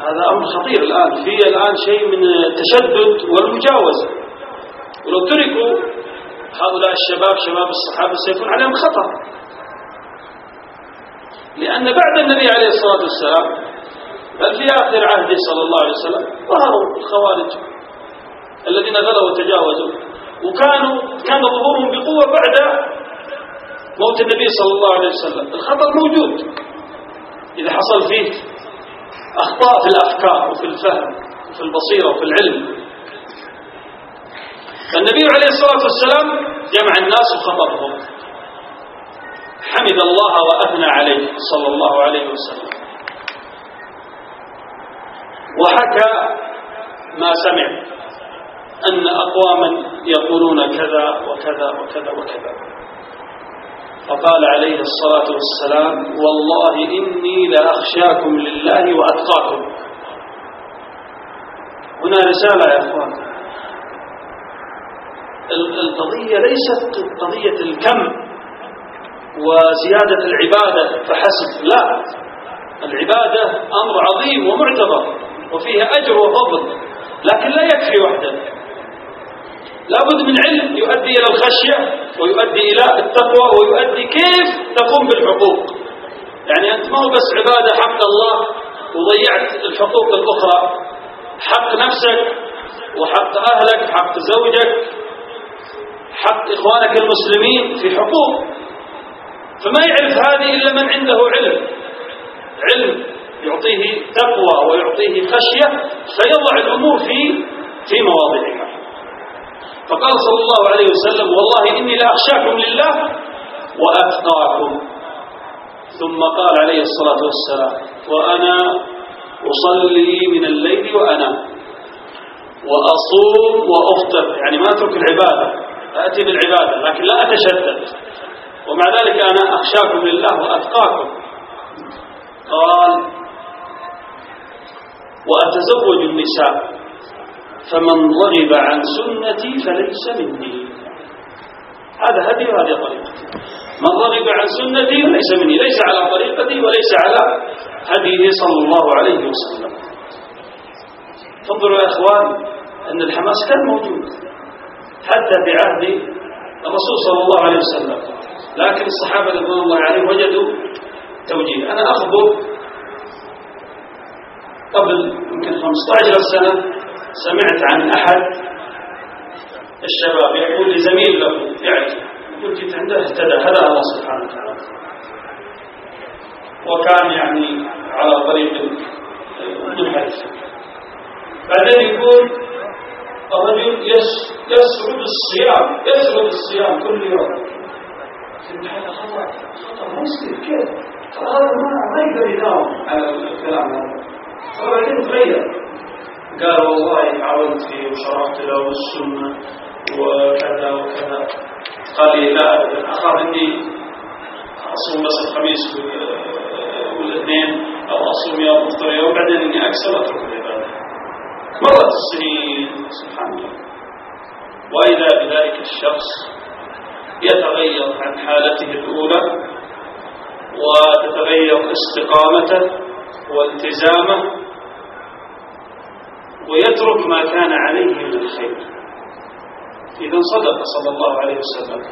هذا أمر خطير الآن، فيه الآن شيء من التشدد والمجاوزة، ولو تركوا هؤلاء الشباب شباب الصحابة سيكون عليهم خطر. لأن بعد النبي عليه الصلاة والسلام بل في آخر عهده صلى الله عليه وسلم ظهروا الخوارج الذين غلوا وتجاوزوا، كان ظهورهم بقوة بعد موت النبي صلى الله عليه وسلم. الخطر موجود إذا حصل فيه أخطاء في الأفكار وفي الفهم وفي البصيرة وفي العلم. فالنبي عليه الصلاة والسلام جمع الناس وخطبهم، حمد الله وأثنى عليه صلى الله عليه وسلم، وحكى ما سمع أن أقواما يقولون كذا وكذا وكذا وكذا. فقال عليه الصلاة والسلام والله إني لأخشاكم لله وأتقاكم. هنا رسالة يا أخوان، القضية ليست قضية الكم وزيادة العبادة فحسب، لا، العبادة أمر عظيم ومعتبر وفيها أجر وفضل، لكن لا يكفي وحده، لابد من علم يؤدي إلى الخشية ويؤدي إلى التقوى ويؤدي كيف تقوم بالحقوق. يعني أنت ما هو بس عبادة حق الله وضيعت الحقوق الأخرى، حق نفسك وحق أهلك، حق زوجك، حق إخوانك المسلمين، في حقوق. فما يعرف هذه إلا من عنده علم يعطيه تقوى ويعطيه خشية فيضع الأمور في مواضعها. فقال صلى الله عليه وسلم والله إني لأخشاكم لله وأتقاكم. ثم قال عليه الصلاة والسلام وأنا أصلي من الليل وأنام وأصوم وأفطر، يعني ما أترك العبادة، أأتي بالعبادة لكن لا أتشدد، ومع ذلك أنا أخشاكم لله وأتقاكم. قال وأتزوج النساء فمن رغب عن سنتي فليس مني. هذا هدي وهذه طريقتي، من رغب عن سنتي فليس مني، ليس على طريقتي وليس على هديه صلى الله عليه وسلم. فانظروا يا أخوان أن الحماس كان موجود حتى بعهد الرسول صلى الله عليه وسلم، لكن الصحابة رضوان الله عليهم وجدوا توجيه. أنا أخبر قبل يمكن 15 سنة سمعت عن أحد الشباب يقول لزميل له يعني قلت عنده اهتدى، هدى الله سبحانه وتعالى. وكان يعني على طريق منحرف. بعدين يقول الرجل يسرد الصيام كل يوم. هذا خطأ مسلم كيف؟ هذا ما يقدر يداوم على الكلام هذا. فبعدين تغير، قال والله حاولت فيه وشرحت له السنة وكذا وكذا. قال لي لا أبدا، أخاف إني أصوم بس الخميس والاثنين أو أصوم يوم أفطر يوم بعدين إني أكسر أترك العبادة. مرت السنين سبحان الله، وإذا بذلك الشخص يتغير عن حالته الأولى وتتغير استقامته والتزامه ويترك ما كان عليه من الخير. إذا صدق صلى الله عليه وسلم: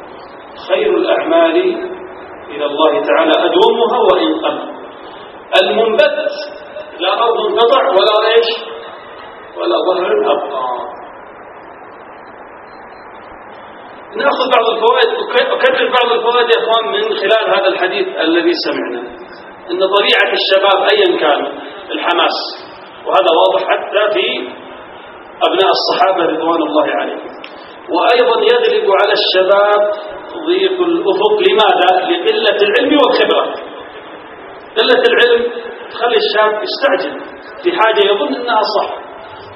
خير الأعمال إلى الله تعالى أدومها وإن قل. المنبت لا أرض انقطع ولا ليش ولا ظهر أبقى. نأخذ بعض الفوائد، أكرر بعض الفوائد يا أخوان من خلال هذا الحديث الذي سمعنا. إن طبيعة الشباب أيا كان الحماس، وهذا واضح حتى في أبناء الصحابة رضوان الله عليهم. وأيضا يغلب على الشباب ضيق الأفق. لماذا؟ لقلة العلم والخبرة. قلة العلم تخلي الشاب يستعجل في حاجة يظن أنها صح،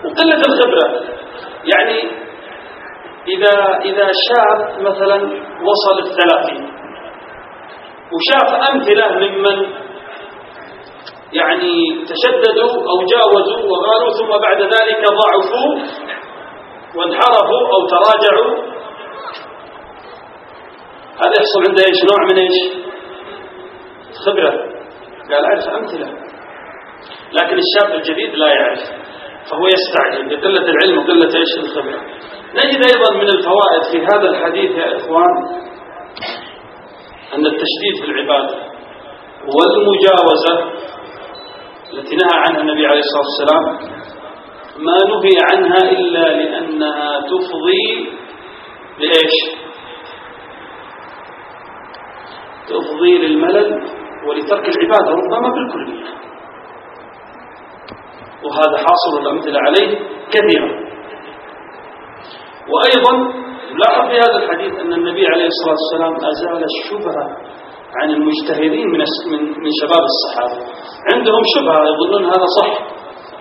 وقلة الخبرة يعني إذا شاب مثلا وصل 30 وشاف أمثلة ممن يعني تشددوا أو جاوزوا وغالوا ثم بعد ذلك ضعفوا وانحرفوا أو تراجعوا، هذا يحصل عنده إيش؟ نوع من إيش؟ خبرة. قال أعرف أمثلة. لكن الشاب الجديد لا يعرف، فهو يستعجل بقلة العلم وقلة إيش؟ الخبرة. نجد أيضا من الفوائد في هذا الحديث يا إخوان أن التشديد في العبادة والمجاوزة التي نهى عنها النبي عليه الصلاة والسلام ما نهي عنها إلا لأنها تفضي لإيش؟ تفضي للملل ولترك العبادة ربما بالكلية، وهذا حاصل الأمثلة عليه كثيرا. وأيضا لاحظ في هذا الحديث أن النبي عليه الصلاة والسلام أزال الشبهة عن المجتهدين من شباب الصحابة. عندهم شبهة يظنون هذا صح،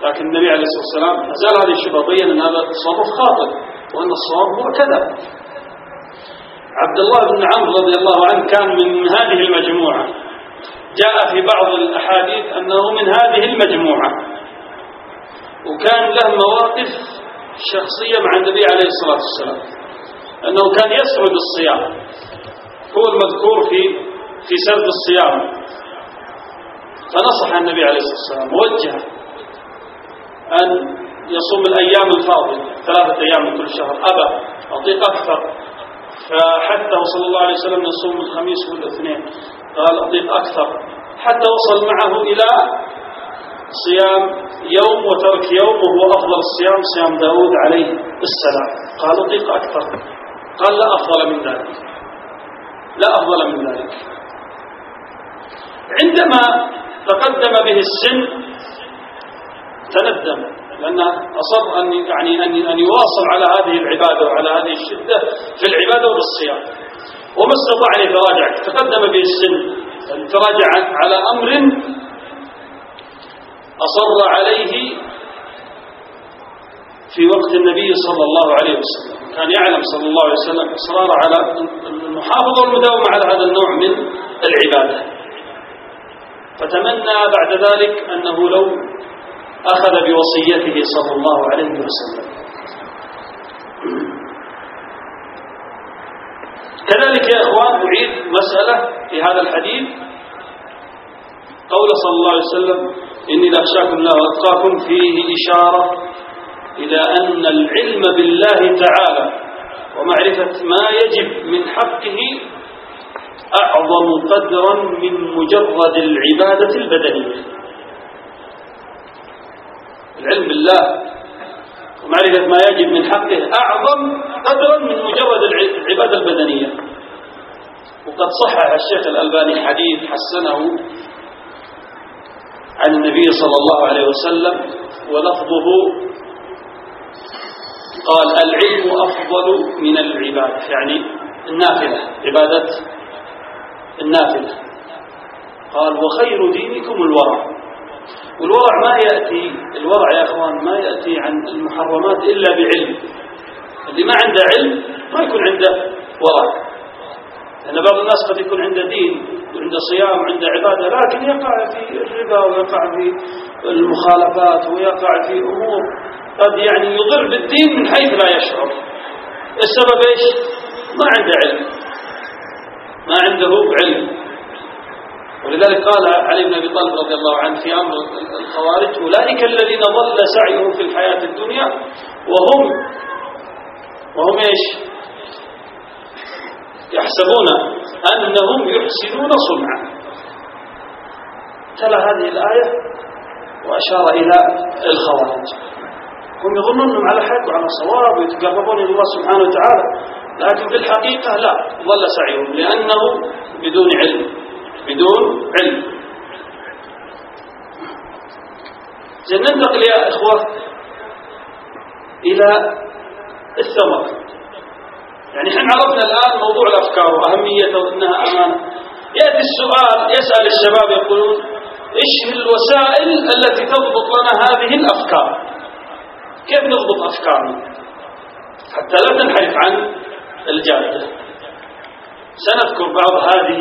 لكن النبي عليه الصلاة والسلام أزال هذه الشبهة، بين أن هذا التصرف خاطئ وأن الصواب هو كذا. عبد الله بن عمرو رضي الله عنه كان من هذه المجموعة، جاء في بعض الأحاديث أنه من هذه المجموعة، وكان له مواقف شخصية مع النبي عليه الصلاة والسلام، أنه كان يسرد الصيام، هو المذكور في سرد الصيام. فنصح النبي عليه الصلاة والسلام ووجه أن يصوم الأيام الفاضلة 3 أيام من كل شهر. أبى، أطيق أكثر. فحتى صلى الله عليه وسلم يصوم الخميس والاثنين، قال أطيق أكثر، حتى وصل معه إلى صيام يوم وترك يوم، وهو أفضل الصيام صيام داود عليه السلام. قال أطيق أكثر، قال لا أفضل من ذلك، لا أفضل من ذلك. عندما تقدم به السن تندم، لأنه أصر أن يواصل على هذه العبادة وعلى هذه الشدة في العبادة وبالصيام، وما استطاع أن يتراجع. تقدم به السن، تراجع على أمر أصر عليه في وقت النبي صلى الله عليه وسلم. كان يعلم صلى الله عليه وسلم إصرار على المحافظة والمداومة على هذا النوع من العبادة، فتمنى بعد ذلك أنه لو أخذ بوصيته صلى الله عليه وسلم. كذلك يا إخوان أعيد مسألة في هذا الحديث، قول صلى الله عليه وسلم: إني لأخشاكم الله وأتقاكم، فيه إشارة إلى أن العلم بالله تعالى ومعرفة ما يجب من حقه أعظم قدرا من مجرد العبادة البدنية. العلم بالله ومعرفة ما يجب من حقه أعظم قدرا من مجرد العبادة البدنية. وقد صحح الشيخ الألباني حديث حسنه عن النبي صلى الله عليه وسلم، ولفظه قال: العلم أفضل من العبادة، يعني النافلة، عبادة النافلة. قال: وخير دينكم الورع. والورع ما يأتي، الورع يا أخوان ما يأتي عن المحرمات إلا بعلم. اللي ما عنده علم ما يكون عنده ورع. لأن بعض الناس قد يكون عنده دين وعنده صيام وعنده عبادة، لكن يقع في الربا ويقع في المخالفات ويقع في أمور قد يعني يضر بالدين من حيث لا يشعر. السبب إيش؟ ما عنده علم، ما عنده علم. ولذلك قال علي بن أبي طالب رضي الله عنه في أمر الخوارج: أولئك الذين ضل سعيهم في الحياة الدنيا وهم إيش؟ يحسبون أنهم يحسنون صنعا. تلا هذه الآية وأشار إلى الخوارج. هم يظنون أنهم على حق وعلى صواب ويتقربون إلى الله سبحانه وتعالى، لكن في الحقيقة لا، ضل سعيهم لأنه بدون علم. ننتقل يا إخوة إلى الثمر. يعني حين عرفنا الآن موضوع الأفكار وأهميته وأنها أمانة، يأتي السؤال، يسأل الشباب يقولون: إيش الوسائل التي تضبط لنا هذه الأفكار؟ كيف نضبط أفكارنا حتى لا تنحرف عن الجادة؟ سنذكر بعض هذه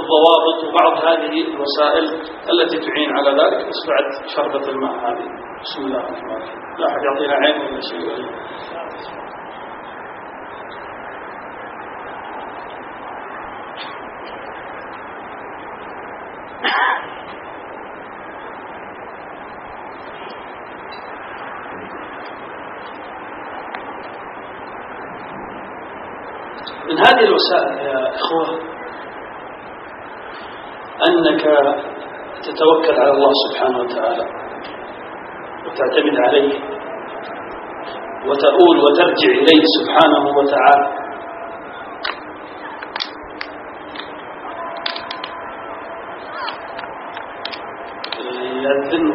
الضوابط وبعض هذه الوسائل التي تعين على ذلك، بس بعد شربة الماء هذه. بسم الله الرحمن الرحيم. لا أحد يعطينا عين ولا شيء. من هذه الوسائل يا إخوة أنك تتوكل على الله سبحانه وتعالى وتعتمد عليه وتؤول وترجع إليه سبحانه وتعالى. يأذن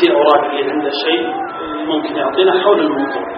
في أوراق اللي عنده شيء ممكن يعطينا حول الموضوع.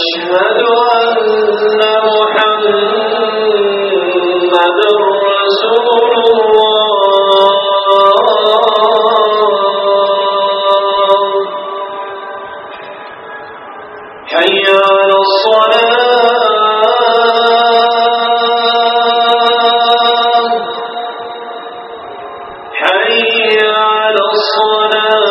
أشهد أن محمدًا رسول الله حي على الصلاة حي على الصلاة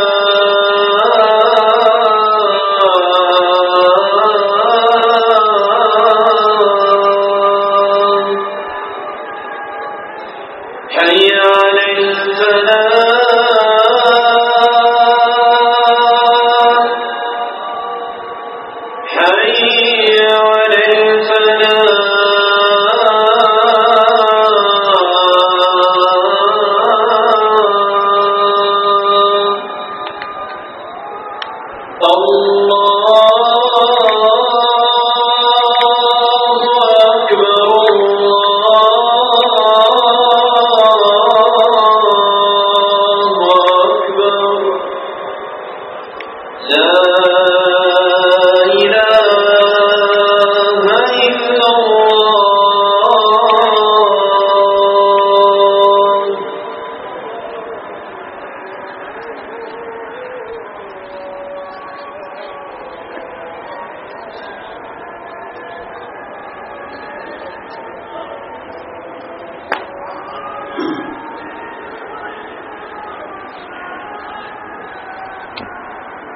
حي على الفلاح حي على الفلاح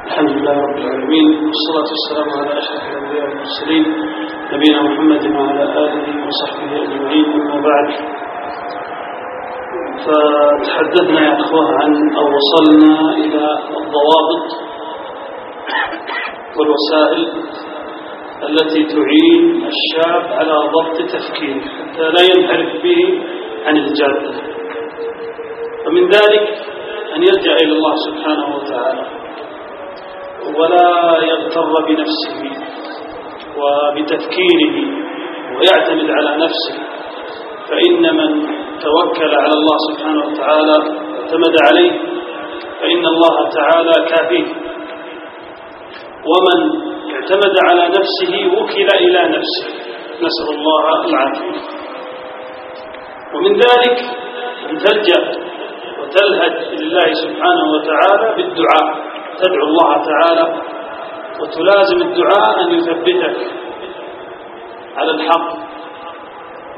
الحمد لله رب العالمين، والصلاة والسلام على أشرف الأنبياء والمرسلين نبينا محمد وعلى آله وصحبه أجمعين. أما بعد، فتحدثنا يا أخوة عن أو وصلنا إلى الضوابط والوسائل التي تعين الشاب على ضبط تفكيره حتى لا ينحرف به عن الجادة. ومن ذلك أن يلجأ إلى الله سبحانه وتعالى ولا يغتر بنفسه وبتفكيره ويعتمد على نفسه، فإن من توكل على الله سبحانه وتعالى واعتمد عليه فإن الله تعالى كافيه، ومن اعتمد على نفسه وكل إلى نفسه، نسأل الله العافية. ومن ذلك أن تلجأ وتلهج لله سبحانه وتعالى بالدعاء، تدعو الله تعالى وتلازم الدعاء أن يثبتك على الحق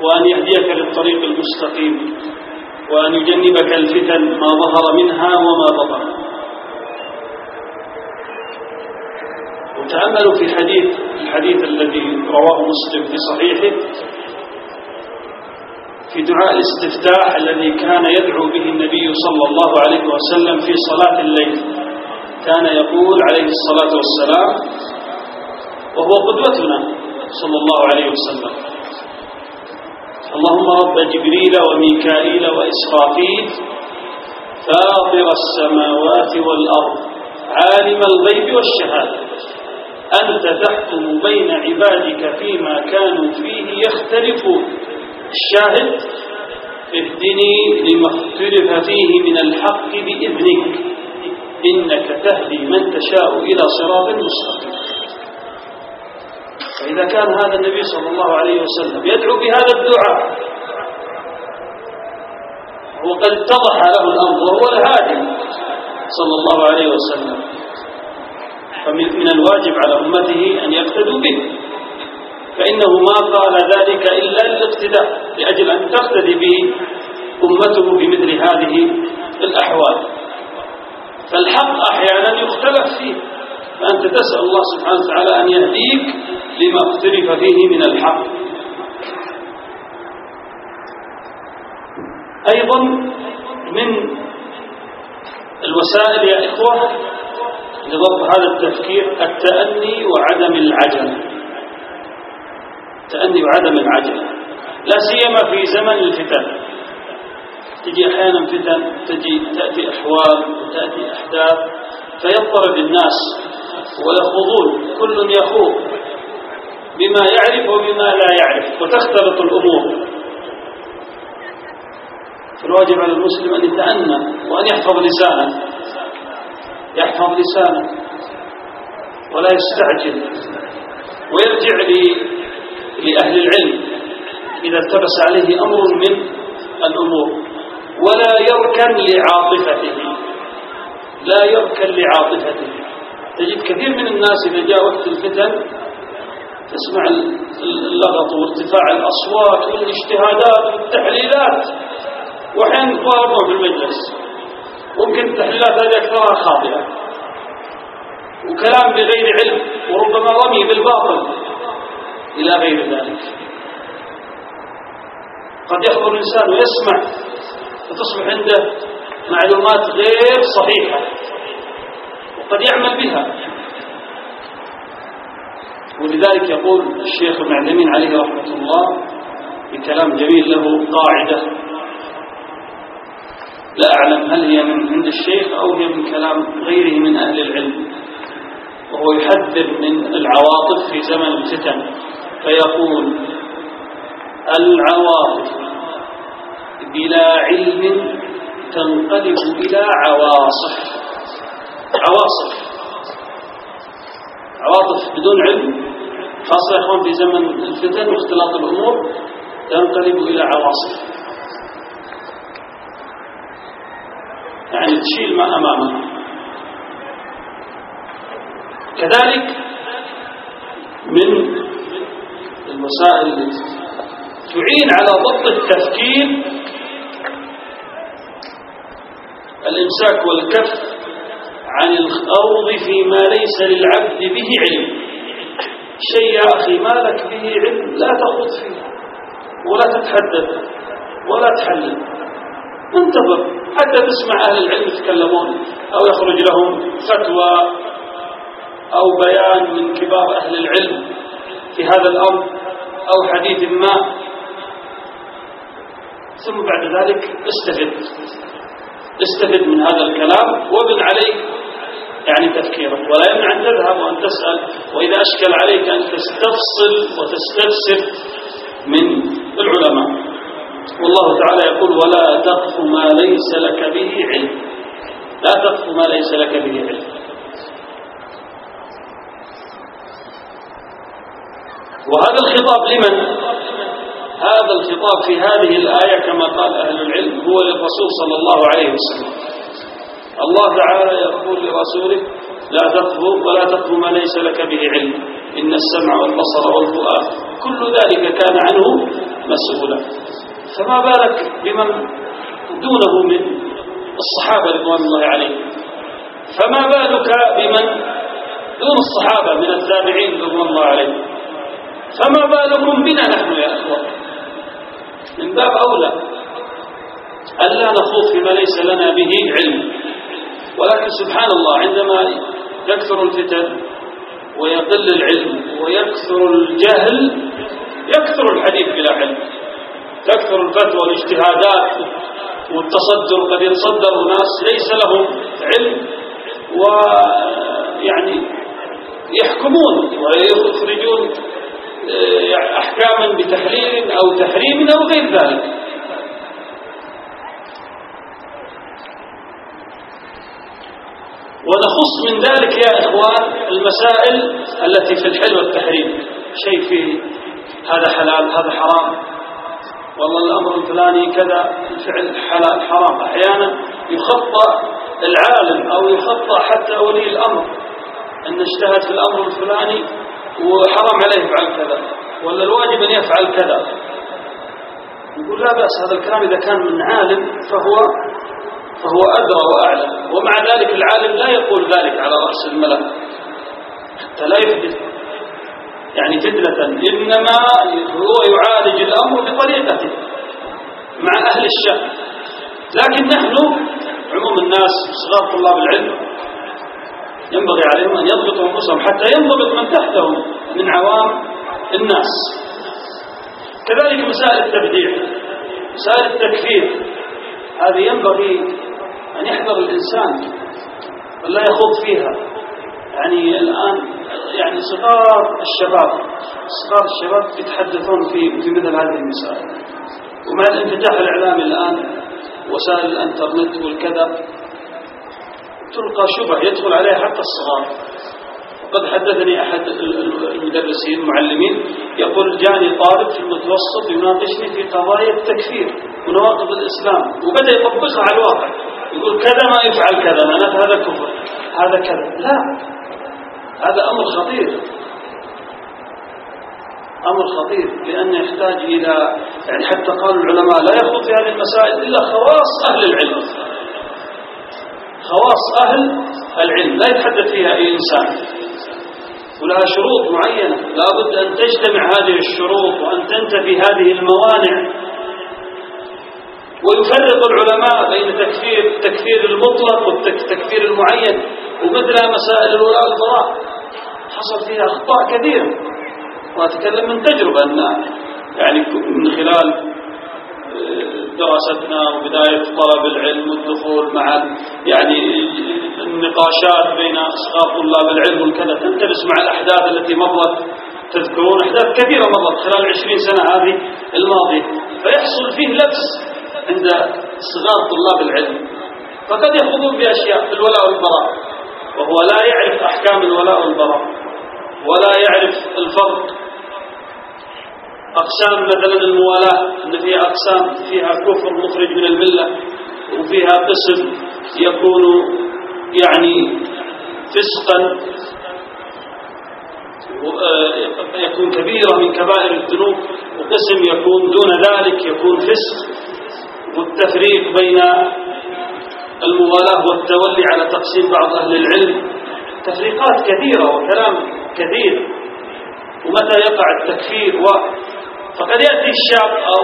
وأن يهديك للطريق المستقيم وأن يجنبك الفتن ما ظهر منها وما بطن. وتأملوا في الحديث الذي رواه مسلم في صحيحه في دعاء الاستفتاح الذي كان يدعو به النبي صلى الله عليه وسلم في صلاة الليل. كان يقول عليه الصلاة والسلام، وهو قدوتنا صلى الله عليه وسلم: اللهم رب جبريل وميكائيل وإسرافيل فاطر السماوات والأرض عالم الغيب والشهادة أنت تحكم بين عبادك فيما كانوا فيه يختلفون. الشاهد: اهدني لما اختلف فيه من الحق بإذنك إنك تهدي من تشاء إلى صراط مستقيم. فإذا كان هذا النبي صلى الله عليه وسلم يدعو بهذا الدعاء وقد اتضح له الأمر وهو الهادي صلى الله عليه وسلم، فمن الواجب على أمته أن يقتدوا به، فإنه ما قال ذلك إلا للاقتداء، لأجل أن تقتدي به أمته بمثل هذه الأحوال. فالحق أحيانا يختلف فيه، فأنت تسأل الله سبحانه وتعالى أن يهديك لما اختلف فيه من الحق. أيضا من الوسائل يا إخوة لضبط هذا التفكير التأني وعدم العجلة. التأني وعدم العجلة لا سيما في زمن الفتن. تجي أحيانا فتن، تأتي أحوال وتأتي أحداث فيضطرب الناس ويخوضون، كل يخوض بما يعرف وبما لا يعرف وتختلط الأمور. فالواجب على المسلم أن يتأنى وأن يحفظ لسانه ولا يستعجل ويرجع لأهل العلم إذا التبس عليه أمر من الأمور، ولا يركن لعاطفته، لا يركن لعاطفته. تجد كثير من الناس إذا جاء وقت الفتن تسمع اللغط وارتفاع الأصوات والاجتهادات والتحليلات، وحين يتضاربون في المجلس، ممكن التحليلات هذه أكثرها خاطئة وكلام بغير علم وربما رمي بالباطل إلى غير ذلك. قد يحضر الإنسان ويسمع فتصبح عنده معلومات غير صحيحة وقد يعمل بها. ولذلك يقول الشيخ ابن عثيمين عليه رحمة الله بكلام جميل له قاعدة لا أعلم هل هي من عند الشيخ أو هي من كلام غيره من أهل العلم، وهو يحذر من العواطف في زمن الفتن، فيقول: العواطف بلا علم تنقلب إلى عواصف. عواطف بدون علم، خاصة يا أخوان في زمن الفتن واختلاط الأمور، تنقلب إلى عواصف، يعني تشيل ما أمامها. كذلك من الوسائل التي تعين على ضبط التفكير الإمساك والكف عن الخوض فيما ليس للعبد به علم. شيء يا أخي ما لك به علم لا تخوض فيه ولا تتحدث ولا تحلل، انتظر حتى تسمع أهل العلم يتكلمون أو يخرج لهم فتوى أو بيان من كبار أهل العلم في هذا الأمر أو حديث ما، ثم بعد ذلك استفد من هذا الكلام وابن عليك يعني تفكيرك، ولا يمنع أن تذهب وأن تسأل، وإذا أشكل عليك أن تستفصل وتستفسر من العلماء. والله تعالى يقول: ولا تقف ما ليس لك به علم. لا تقف ما ليس لك به علم. وهذا الخطاب لمن؟ هذا الخطاب في هذه الآية كما قال أهل العلم هو للرسول صلى الله عليه وسلم. الله تعالى يقول لرسوله: لا تقف ولا تقف ما ليس لك به علم، إن السمع والبصر والفؤاد كل ذلك كان عنه مسؤولا. فما بالك بمن دونه من الصحابة رضوان الله عليهم؟ فما بالك بمن دون الصحابة من التابعين رضوان الله عليهم؟ فما بالكم بنا نحن يا أخوة؟ من باب أولى ألا نخوض فيما ليس لنا به علم. ولكن سبحان الله عندما يكثر الفتن ويقل العلم ويكثر الجهل يكثر الحديث بلا علم، تكثر الفتوى والاجتهادات والتصدر. قد يتصدر ناس ليس لهم علم ويعني يحكمون ويخرجون أحكاما بتحليل أو تحريم أو غير ذلك. ونخص من ذلك يا إخوان المسائل التي في الحل والتحريم، شيء فيه هذا حلال هذا حرام، والله الأمر الفلاني كذا، الفعل حلال حرام. أحيانا يخطأ العالم أو يخطأ حتى ولي الأمر أن اجتهد في الأمر الفلاني وحرام عليه يفعل كذا، ولا الواجب أن يفعل كذا. يقول لا بأس، هذا الكلام إذا كان من عالم فهو أدرى وأعلم، ومع ذلك العالم لا يقول ذلك على رأس الملأ حتى لا يحدث يعني فتنة، إنما هو يعالج الأمر بطريقته مع أهل الشأن. لكن نحن عموم الناس صغار طلاب العلم ينبغي عليهم أن يضبطوا أنفسهم حتى ينضبط من تحتهم من عوام الناس. كذلك مسائل التبديع، مسائل التكفير، هذه ينبغي أن يحذر الإنسان ولا يخوض فيها. يعني الآن يعني صغار الشباب يتحدثون في مثل هذه المسائل، ومع الانفتاح الإعلامي الآن وسائل الانترنت والكذا تلقى شبه يدخل عليها حتى الصغار، قد حدثني أحد المدرسين المعلمين يقول جاني طالب في المتوسط يناقشني في قضايا التكفير ونواقض الإسلام، وبدأ يطبقها على الواقع، يقول كذا ما يفعل كذا، معناته هذا كفر، هذا كذا. لا، هذا أمر خطير، أمر خطير، لأنه يحتاج إلى يعني حتى قال العلماء لا يخوض في هذه المسائل إلا خواص أهل العلم، خواص أهل العلم لا يتحدث فيها أي إنسان، ولها شروط معينة لا بد أن تجتمع هذه الشروط وأن تنتفي هذه الموانع. ويفرق العلماء بين تكفير المطلق والتكفير المعين، ومثل مسائل الولاء والبراء حصل فيها أخطاء كثيرة، وأتكلم من تجربة أن يعني من خلال دراستنا وبداية طلب العلم والدخول مع يعني النقاشات بين أصحاب طلاب العلم والكذا تلتبس مع الأحداث التي مضت. تذكرون أحداث كثيرة مضت خلال 20 سنة هذه الماضية، فيحصل فيه لبس عند صغار طلاب العلم، فقد يخوضون بأشياء في الولاء والبراء وهو لا يعرف أحكام الولاء والبراء ولا يعرف الفرق. أقسام مثلا الموالاة، أن فيها أقسام فيها كفر مخرج من الملة، وفيها قسم يكون يعني فسقا يكون كبيرة من كبائر الذنوب، وقسم يكون دون ذلك يكون فسق. والتفريق بين الموالاة والتولي على تقسيم بعض أهل العلم تفريقات كثيرة وكلام كثير. ومتى يقع التكفير فقد يأتي الشاب أو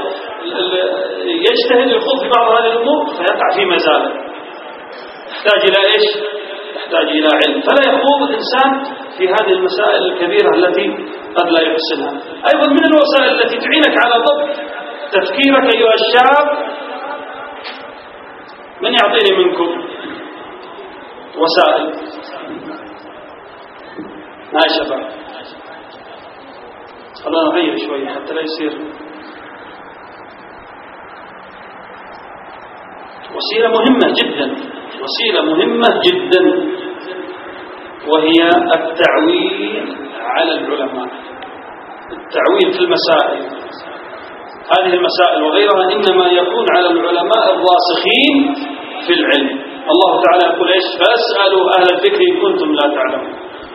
يجتهد يخوض في بعض هذه الأمور فيقع في مزالة يحتاج إلى إيش؟ يحتاج إلى علم، فلا يخوض الإنسان في هذه المسائل الكبيرة التي قد لا يحسنها. أيضا من الوسائل التي تعينك على ضبط تفكيرك أيها الشاب، من يعطيني منكم وسائل؟ ما يا شباب، خلونا نغير شوي حتى لا يصير. وسيلة مهمة جدا، وسيلة مهمة جدا، وهي التعويل على العلماء، التعويل في المسائل. هذه المسائل وغيرها إنما يكون على العلماء الراسخين في العلم. الله تعالى يقول إيش؟ فاسألوا أهل الذكر إن كنتم لا تعلمون.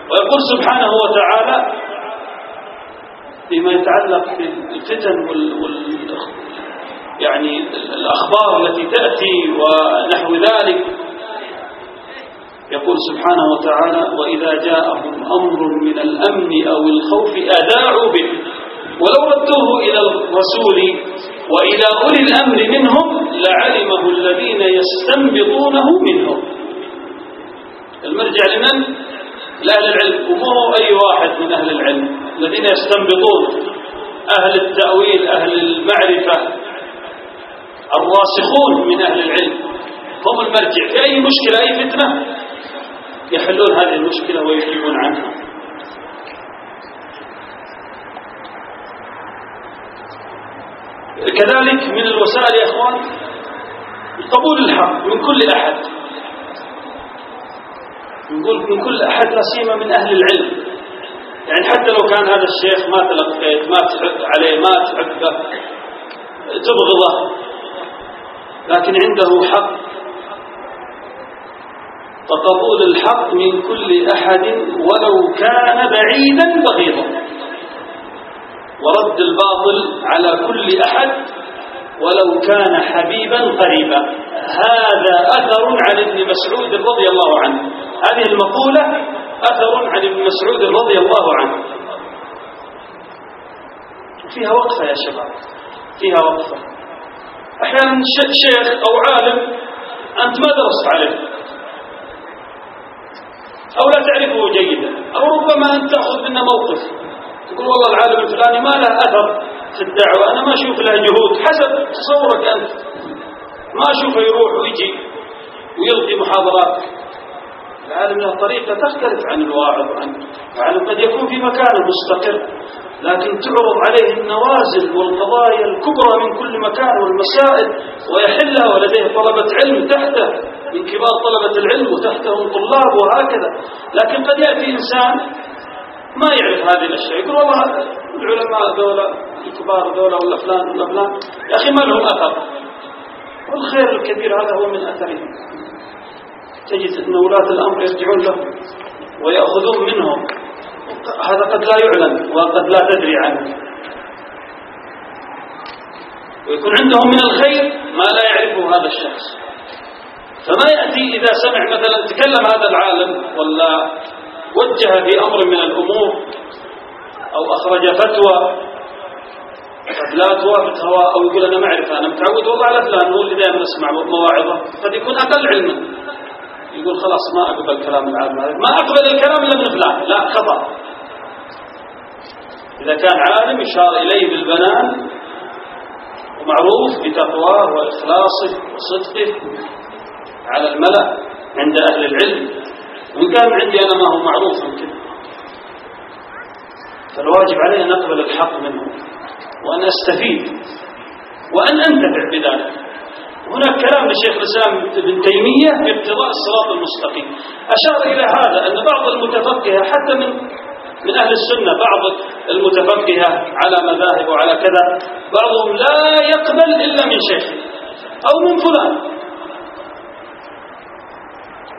ويقول سبحانه وتعالى فيما يتعلق بالفتن يعني الأخبار التي تأتي ونحو ذلك، يقول سبحانه وتعالى وإذا جاءهم أمر من الأمن أو الخوف أذاعوا به ولو ردوه إلى الرسول وإلى أولي الأمر منهم لعلمه الذين يستنبطونه منهم. المرجع لمن؟ لأهل العلم، ومو أي واحد من أهل العلم، الذين يستنبطون، أهل التأويل، أهل المعرفة، الراسخون من أهل العلم هم المرجع في أي مشكلة أي فتنة يحلون هذه المشكلة ويجيبون عنها. كذلك من الوسائل يا أخوان قبول الحق من كل أحد، نقول من كل أحد لا سيما من أهل العلم، يعني حتى لو كان هذا الشيخ ما تلقيت ما تحب عليه ما تحبه تبغضه، لكن عنده حق، فقبول الحق من كل أحد ولو كان بعيدا بغيضا، ورد الباطل على كل أحد ولو كان حبيبا قريبا. هذا أثر عن ابن مسعود رضي الله عنه، هذه المقولة أثر عن ابن مسعود رضي الله عنه. فيها وقفة يا شباب، فيها وقفة. أحيانا شيخ أو عالم أنت ما درست عليه أو لا تعرفه جيدا، أو ربما أنت تأخذ منه موقف تقول والله العالم الفلاني ما له أثر في الدعوة، أنا ما أشوف له جهود، حسب تصورك أنت، ما أشوفه يروح ويجي ويلقي محاضرات. العالم له طريقة تختلف عن الواعظ، العالم قد يكون في مكانه مستقر، لكن تعرض عليه النوازل والقضايا الكبرى من كل مكان والمسائل ويحلها، ولديه طلبة علم تحته من كبار طلبة العلم وتحتهم طلاب وهكذا. لكن قد يأتي إنسان ما يعرف هذه الأشياء يقول والله العلماء دولة الكبار دولة ولا فلان ولا فلان، يا أخي ما لهم أثر، والخير الكبير هذا هو من أثرهم. تجد أن ولاة الأمر يرجعون له ويأخذون منهم، هذا قد لا يعلم وقد لا تدري عنه، ويكون عندهم من الخير ما لا يعرفه هذا الشخص. فما يأتي إذا سمع مثلا تكلم هذا العالم ولا وجه في أمر من الأمور أو أخرج فتوى قد لا توافق هواه، أو يقول أنا ما أعرف، أنا متعود والله على فلان هو اللي دائما أسمع مواعظه، قد يكون أقل علما، يقول خلاص ما أقبل كلام العالم هذا، ما أقبل الكلام إلا من فلان، لا خطأ. إذا كان عالم يشار إليه بالبنان ومعروف بتقواه وإخلاصه وصدقه على الملأ عند أهل العلم، وإن كان عندي أنا ما هو معروف كده، فالواجب علي أن أقبل الحق منه وأن أستفيد وأن أنتفع بذلك. هناك كلام لشيخ الإسلام ابن تيمية في اقتضاء الصراط المستقيم أشار إلى هذا، أن بعض المتفقهة حتى من أهل السنة، بعض المتفقهة على مذاهب وعلى كذا، بعضهم لا يقبل إلا من شيخ أو من فلان،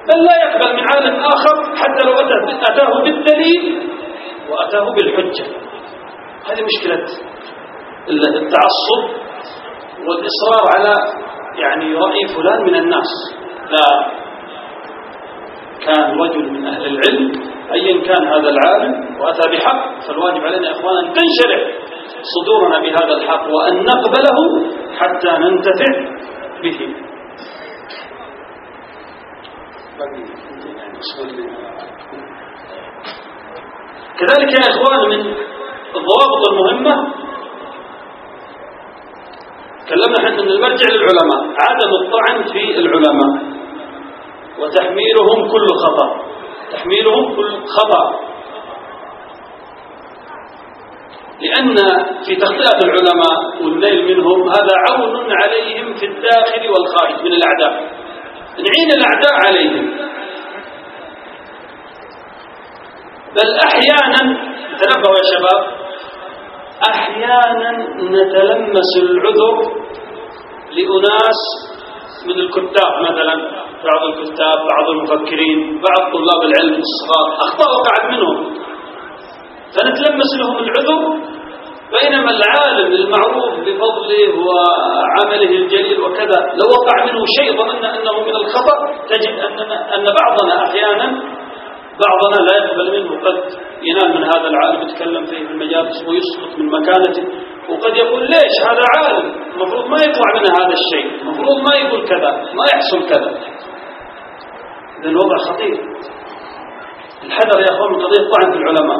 بل لا يقبل من عالم آخر حتى لو أتاه بالدليل وأتاه بالحجة. هذه مشكلة التعصب والإصرار على يعني رأي فلان من الناس. لا، كان رجل من أهل العلم أيا كان هذا العالم وأتى بحق، فالواجب علينا يا إخوان أن تنشرح صدورنا بهذا الحق وأن نقبله حتى ننتفع به. كذلك يا إخوان من الضوابط المهمة تكلمنا حتى أن المرجع للعلماء عدم الطعن في العلماء وتحميلهم كل خطأ، تحميلهم كل خطأ، لأن في تخطئة العلماء والنيل منهم هذا عون عليهم في الداخل والخارج من الأعداء، نعين الأعداء عليهم. بل أحيانا تنبهوا يا شباب، أحيانا نتلمس العذر لأناس من الكتاب، مثلا بعض الكتاب، بعض المفكرين، بعض طلاب العلم الصغار أخطاء وقعت منهم، فنتلمس لهم العذر، بينما العالم المعروف بفضله وعمله الجليل وكذا لو وقع منه شيء ظننا أنه من الخطأ، تجد أن بعضنا أحيانا لا يقبل منه، قد ينال من هذا العالم يتكلم فيه في المجالس ويسقط من مكانته، وقد يقول ليش هذا عالم المفروض ما يطلع منه هذا الشيء، المفروض ما يقول كذا، ما يحصل كذا. إذن الوضع خطير. الحذر يا أخوان من قضية الطعن في العلماء.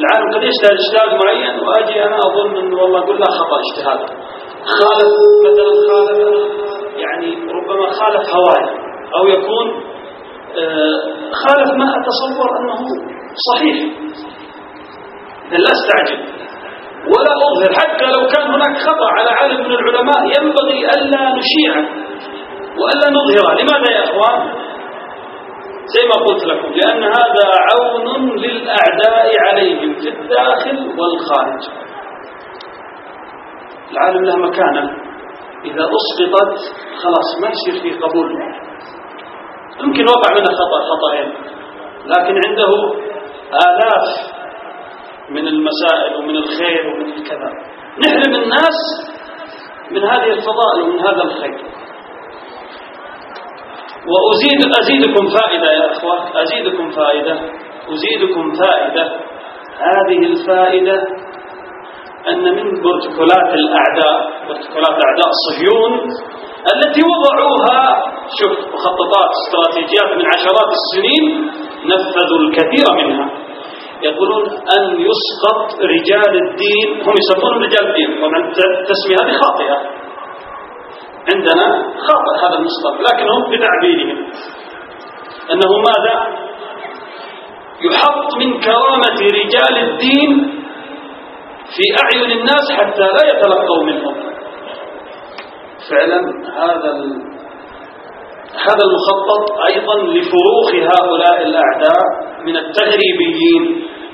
العالم قد يجتهد اجتهاد معين وأجي أنا أظن أن والله أقول لا خطأ اجتهاد، خالف يعني ربما خالف هواي، أو يكون خالف ما أتصور أنه صحيح. لا استعجل ولا أظهر، حتى لو كان هناك خطأ على عالم من العلماء ينبغي ألا نشيعه وألا نظهره. لماذا يا أخوان؟ زي ما قلت لكم، لأن هذا عون للأعداء عليهم في الداخل والخارج. العالم له مكانة، إذا أسقطت خلاص ما يصير فيه قبول. يمكن وقع منه خطأين، لكن عنده آلاف من المسائل ومن الخير ومن الكذا. نحرم الناس من هذه الفضائل ومن هذا الخير. وأزيدكم فائدة يا أخوة، أزيدكم فائدة. هذه الفائدة أن من بروتوكولات الأعداء، بروتوكولات أعداء الصهيون التي وضعوها، شوف مخططات استراتيجيات من عشرات السنين، نفذوا الكثير منها. يقولون أن يسقط رجال الدين، هم يسمونهم رجال الدين، طبعا التسمية هذه خاطئة عندنا، خاطئ هذا المصطلح، لكنهم بتعبيرهم أنه ماذا؟ يحط من كرامة رجال الدين في أعين الناس حتى لا يتلقوا منهم. فعلا هذا هذا المخطط أيضا لفروخ هؤلاء الأعداء من التغريبيين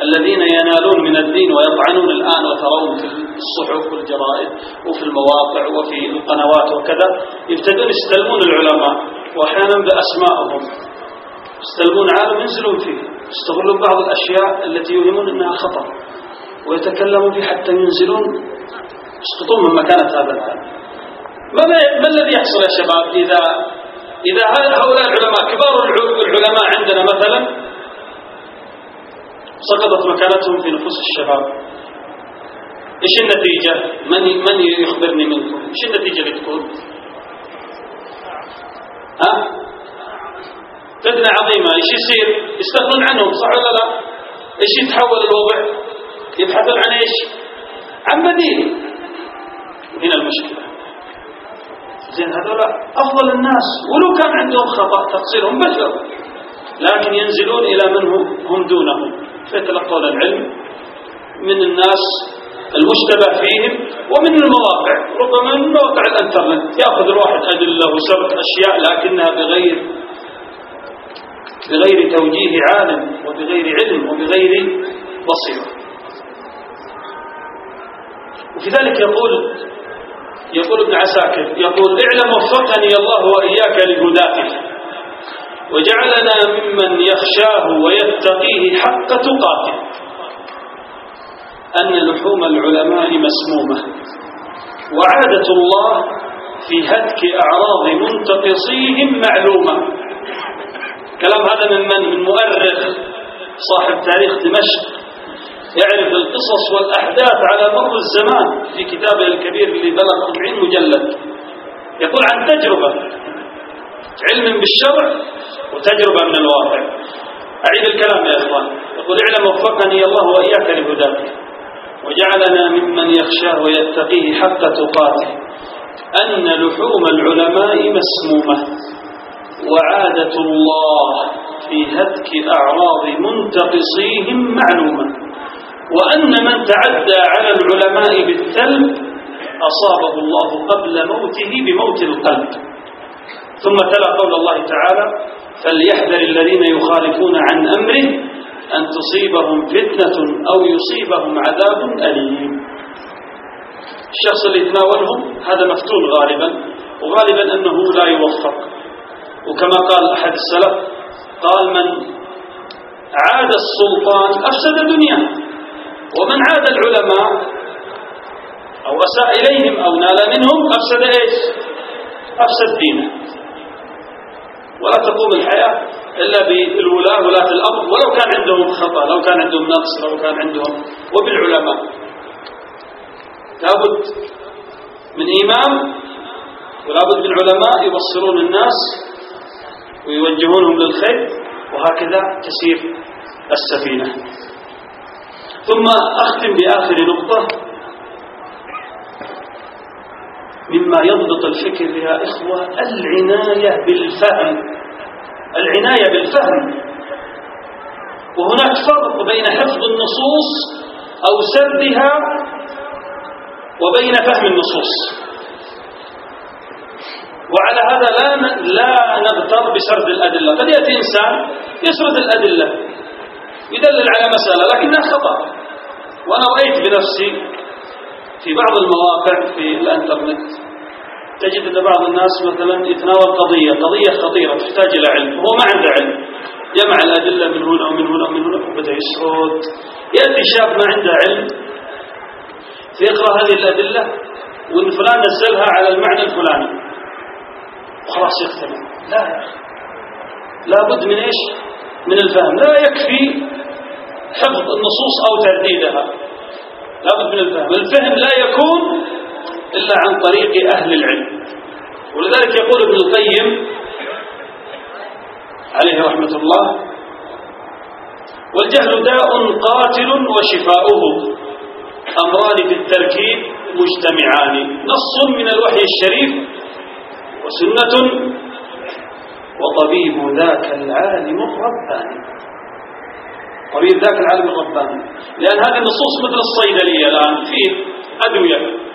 الذين ينالون من الدين ويطعنون الآن، وترون في الصحف والجرائد وفي المواقع وفي القنوات وكذا، يبتدون يستلمون العلماء وأحيانا بأسمائهم، يستلمون عالم ينزلون فيه، يستغلون بعض الأشياء التي يوهمون أنها خطر ويتكلمون فيه حتى ينزلون يسقطون من مكانة هذا العالم. ما الذي يحصل يا شباب إذا هؤلاء العلماء كبار العلماء عندنا مثلا سقطت مكانتهم في نفوس الشباب؟ إيش النتيجة؟ من يخبرني منكم؟ إيش النتيجة اللي تكون؟ فتنة عظيمة. إيش يصير؟ يستغنون عنهم، صح ولا لا؟ إيش يتحول الوضع؟ يبحثون عن إيش؟ عن بديل. هنا المشكلة. زين هذولا أفضل الناس، ولو كان عندهم خطأ تقصيرهم بشر، لكن ينزلون إلى من هم دونهم فيتلقون العلم من الناس المشتبه فيهم ومن المواقع، ربما من مواقع الانترنت يأخذ الواحد أدلة وسرد أشياء لكنها بغير توجيه عالم وبغير علم وبغير بصيرة. وفي ذلك يقول ابن عساكر، يقول: اعلم وفقني الله وإياك لهداته وجعلنا ممن يخشاه ويتقيه حق تقاته أن لحوم العلماء مسمومة، وعادة الله في هتك أعراض منتقصيهم معلومة. كلام هذا من مؤرخ صاحب تاريخ دمشق، يعرف القصص والأحداث على مر الزمان في كتابه الكبير اللي بلغ 70 مجلد. يقول عن تجربة، علم بالشرع وتجربة من الواقع. أعيد الكلام يا إخوان. يقول: اعلم وفقني الله وإياك لهداته وجعلنا ممن يخشاه ويتقيه حق تقاته أن لحوم العلماء مسمومة، وعادة الله في هتك أعراض منتقصيهم معلومة، وأن من تعدى على العلماء بالثلب أصابه الله قبل موته بموت القلب. ثم تلا قول الله تعالى: فليحذر الذين يخالفون عن أمره أن تصيبهم فتنة أو يصيبهم عذاب أليم. الشخص اللي يتناولهم هذا مفتون غالبا، وغالبا أنه لا يوفق. وكما قال أحد السلف، قال: من عاد السلطان أفسد دنياه، ومن عاد العلماء أو أساء إليهم أو نال منهم أفسد إيش؟ أفسد دينه. ولا تقوم الحياة إلا بالولاة، ولاة الأمر، ولو كان عندهم خطأ، لو كان عندهم نقص، لو كان عندهم. وبالعلماء لابد من إمام، ولابد من علماء يبصرون الناس ويوجهونهم للخير، وهكذا تسير السفينة. ثم أختم بآخر نقطة مما يضبط الفكر يا إخوة: العناية بالفهم. العناية بالفهم. وهناك فرق بين حفظ النصوص أو سردها وبين فهم النصوص. وعلى هذا لا نغتر بسرد الأدلة. قد يأتي إنسان يسرد الأدلة يدلل على مسألة لكنها خطأ. وأنا رأيت بنفسي في بعض المواقع في الانترنت تجد أن بعض الناس مثلا يتناول قضية خطيرة تحتاج إلى علم، وهو ما عنده علم، جمع الأدلة من هنا ومن هنا ومن هنا وبدأ يسرد. يأتي شاب ما عنده علم فيقرأ هذه الأدلة وإن فلان نزلها على المعنى الفلاني وخلاص يقتنع. لا يا أخي، لا بد من إيش؟ من الفهم. لا يكفي حفظ النصوص أو ترديدها، لا بد من الفهم. الفهم لا يكون إلا عن طريق أهل العلم. ولذلك يقول ابن القيم عليه رحمة الله: والجهل داء قاتل وشفاؤه أمران في التركيب مجتمعان، نص من الوحي الشريف وسنة وطبيب ذاك العالم الرباني. طبيب ذاك العالم الرباني، لأن هذه النصوص مثل الصيدلية الآن فيه أدوية،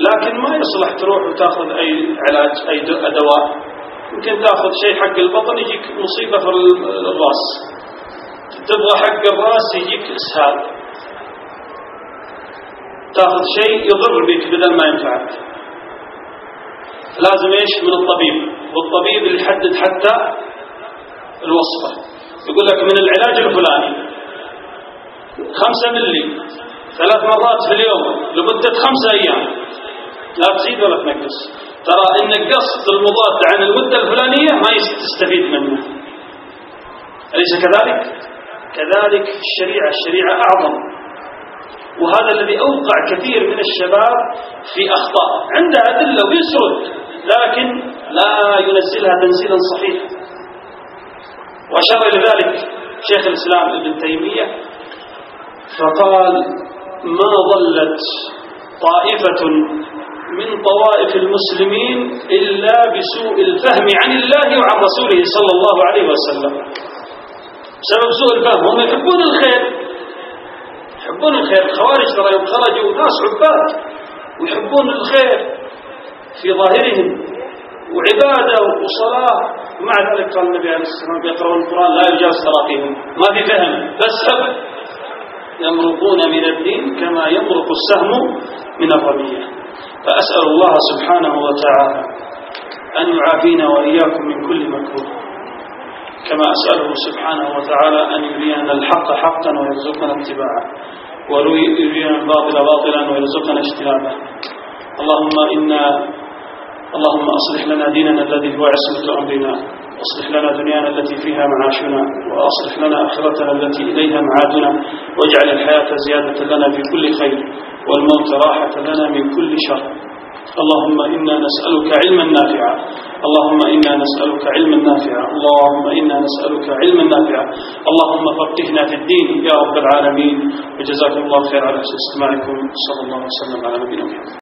لكن ما يصلح تروح وتأخذ أي علاج أي دواء يمكن تأخذ شيء حق البطن يجيك مصيبة في الرأس، تبغى حق الرأس يجيك إسهال، تأخذ شيء يضر بك بدل ما ينفعك. لازم إيش من الطبيب، والطبيب اللي يحدد حتى الوصفة، يقول لك من العلاج الفلاني 5 ملي 3 مرات في اليوم لمدة 5 أيام، لا تزيد ولا تنقص. ترى إن قصد المضاد عن المدة الفلانية ما تستفيد منه، أليس كذلك؟ كذلك الشريعة أعظم، وهذا الذي أوقع كثير من الشباب في أخطاء، عندها أدلة ويسرد لكن لا ينزلها تنزيلا صحيحا. وأشار إلى ذلك شيخ الإسلام ابن تيمية فقال: ما ضلت طائفة من طوائف المسلمين إلا بسوء الفهم عن الله وعن رسوله صلى الله عليه وسلم. سبب سوء الفهم، هم يحبون الخير، الخوارج ترى يوم خرجوا ناس عباد ويحبون الخير في ظاهرهم وعبادة وصلاة، ومع ذلك قال النبي عليه الصلاة والسلام يقرؤون القرآن لا يجاوز تراقيهم، ما في فهم بس هبل، يمرقون من الدين كما يمرق السهم من الرمية. فأسأل الله سبحانه وتعالى أن يعافينا وإياكم من كل مكروه، كما أسأله سبحانه وتعالى أن يرينا الحق حقا ويرزقنا اتباعه، ويرينا الباطل باطلا ويرزقنا اجتنابه. اللهم أصلح لنا ديننا الذي هو عصمة أمرنا، واصلح لنا دنيانا التي فيها معاشنا، وأصلح لنا آخرتنا التي إليها معادنا، واجعل الحياة زيادة لنا في كل خير والموت راحة لنا من كل شر. اللهم إنا نسألك علما نافعا، اللهم إنا نسألك علما نافعا، اللهم إنا نسألك علما نافعا، اللهم فقهنا في الدين يا رب العالمين. وجزاكم الله خير على حسن استماعكم. صلى الله وسلم على نبينا محمد.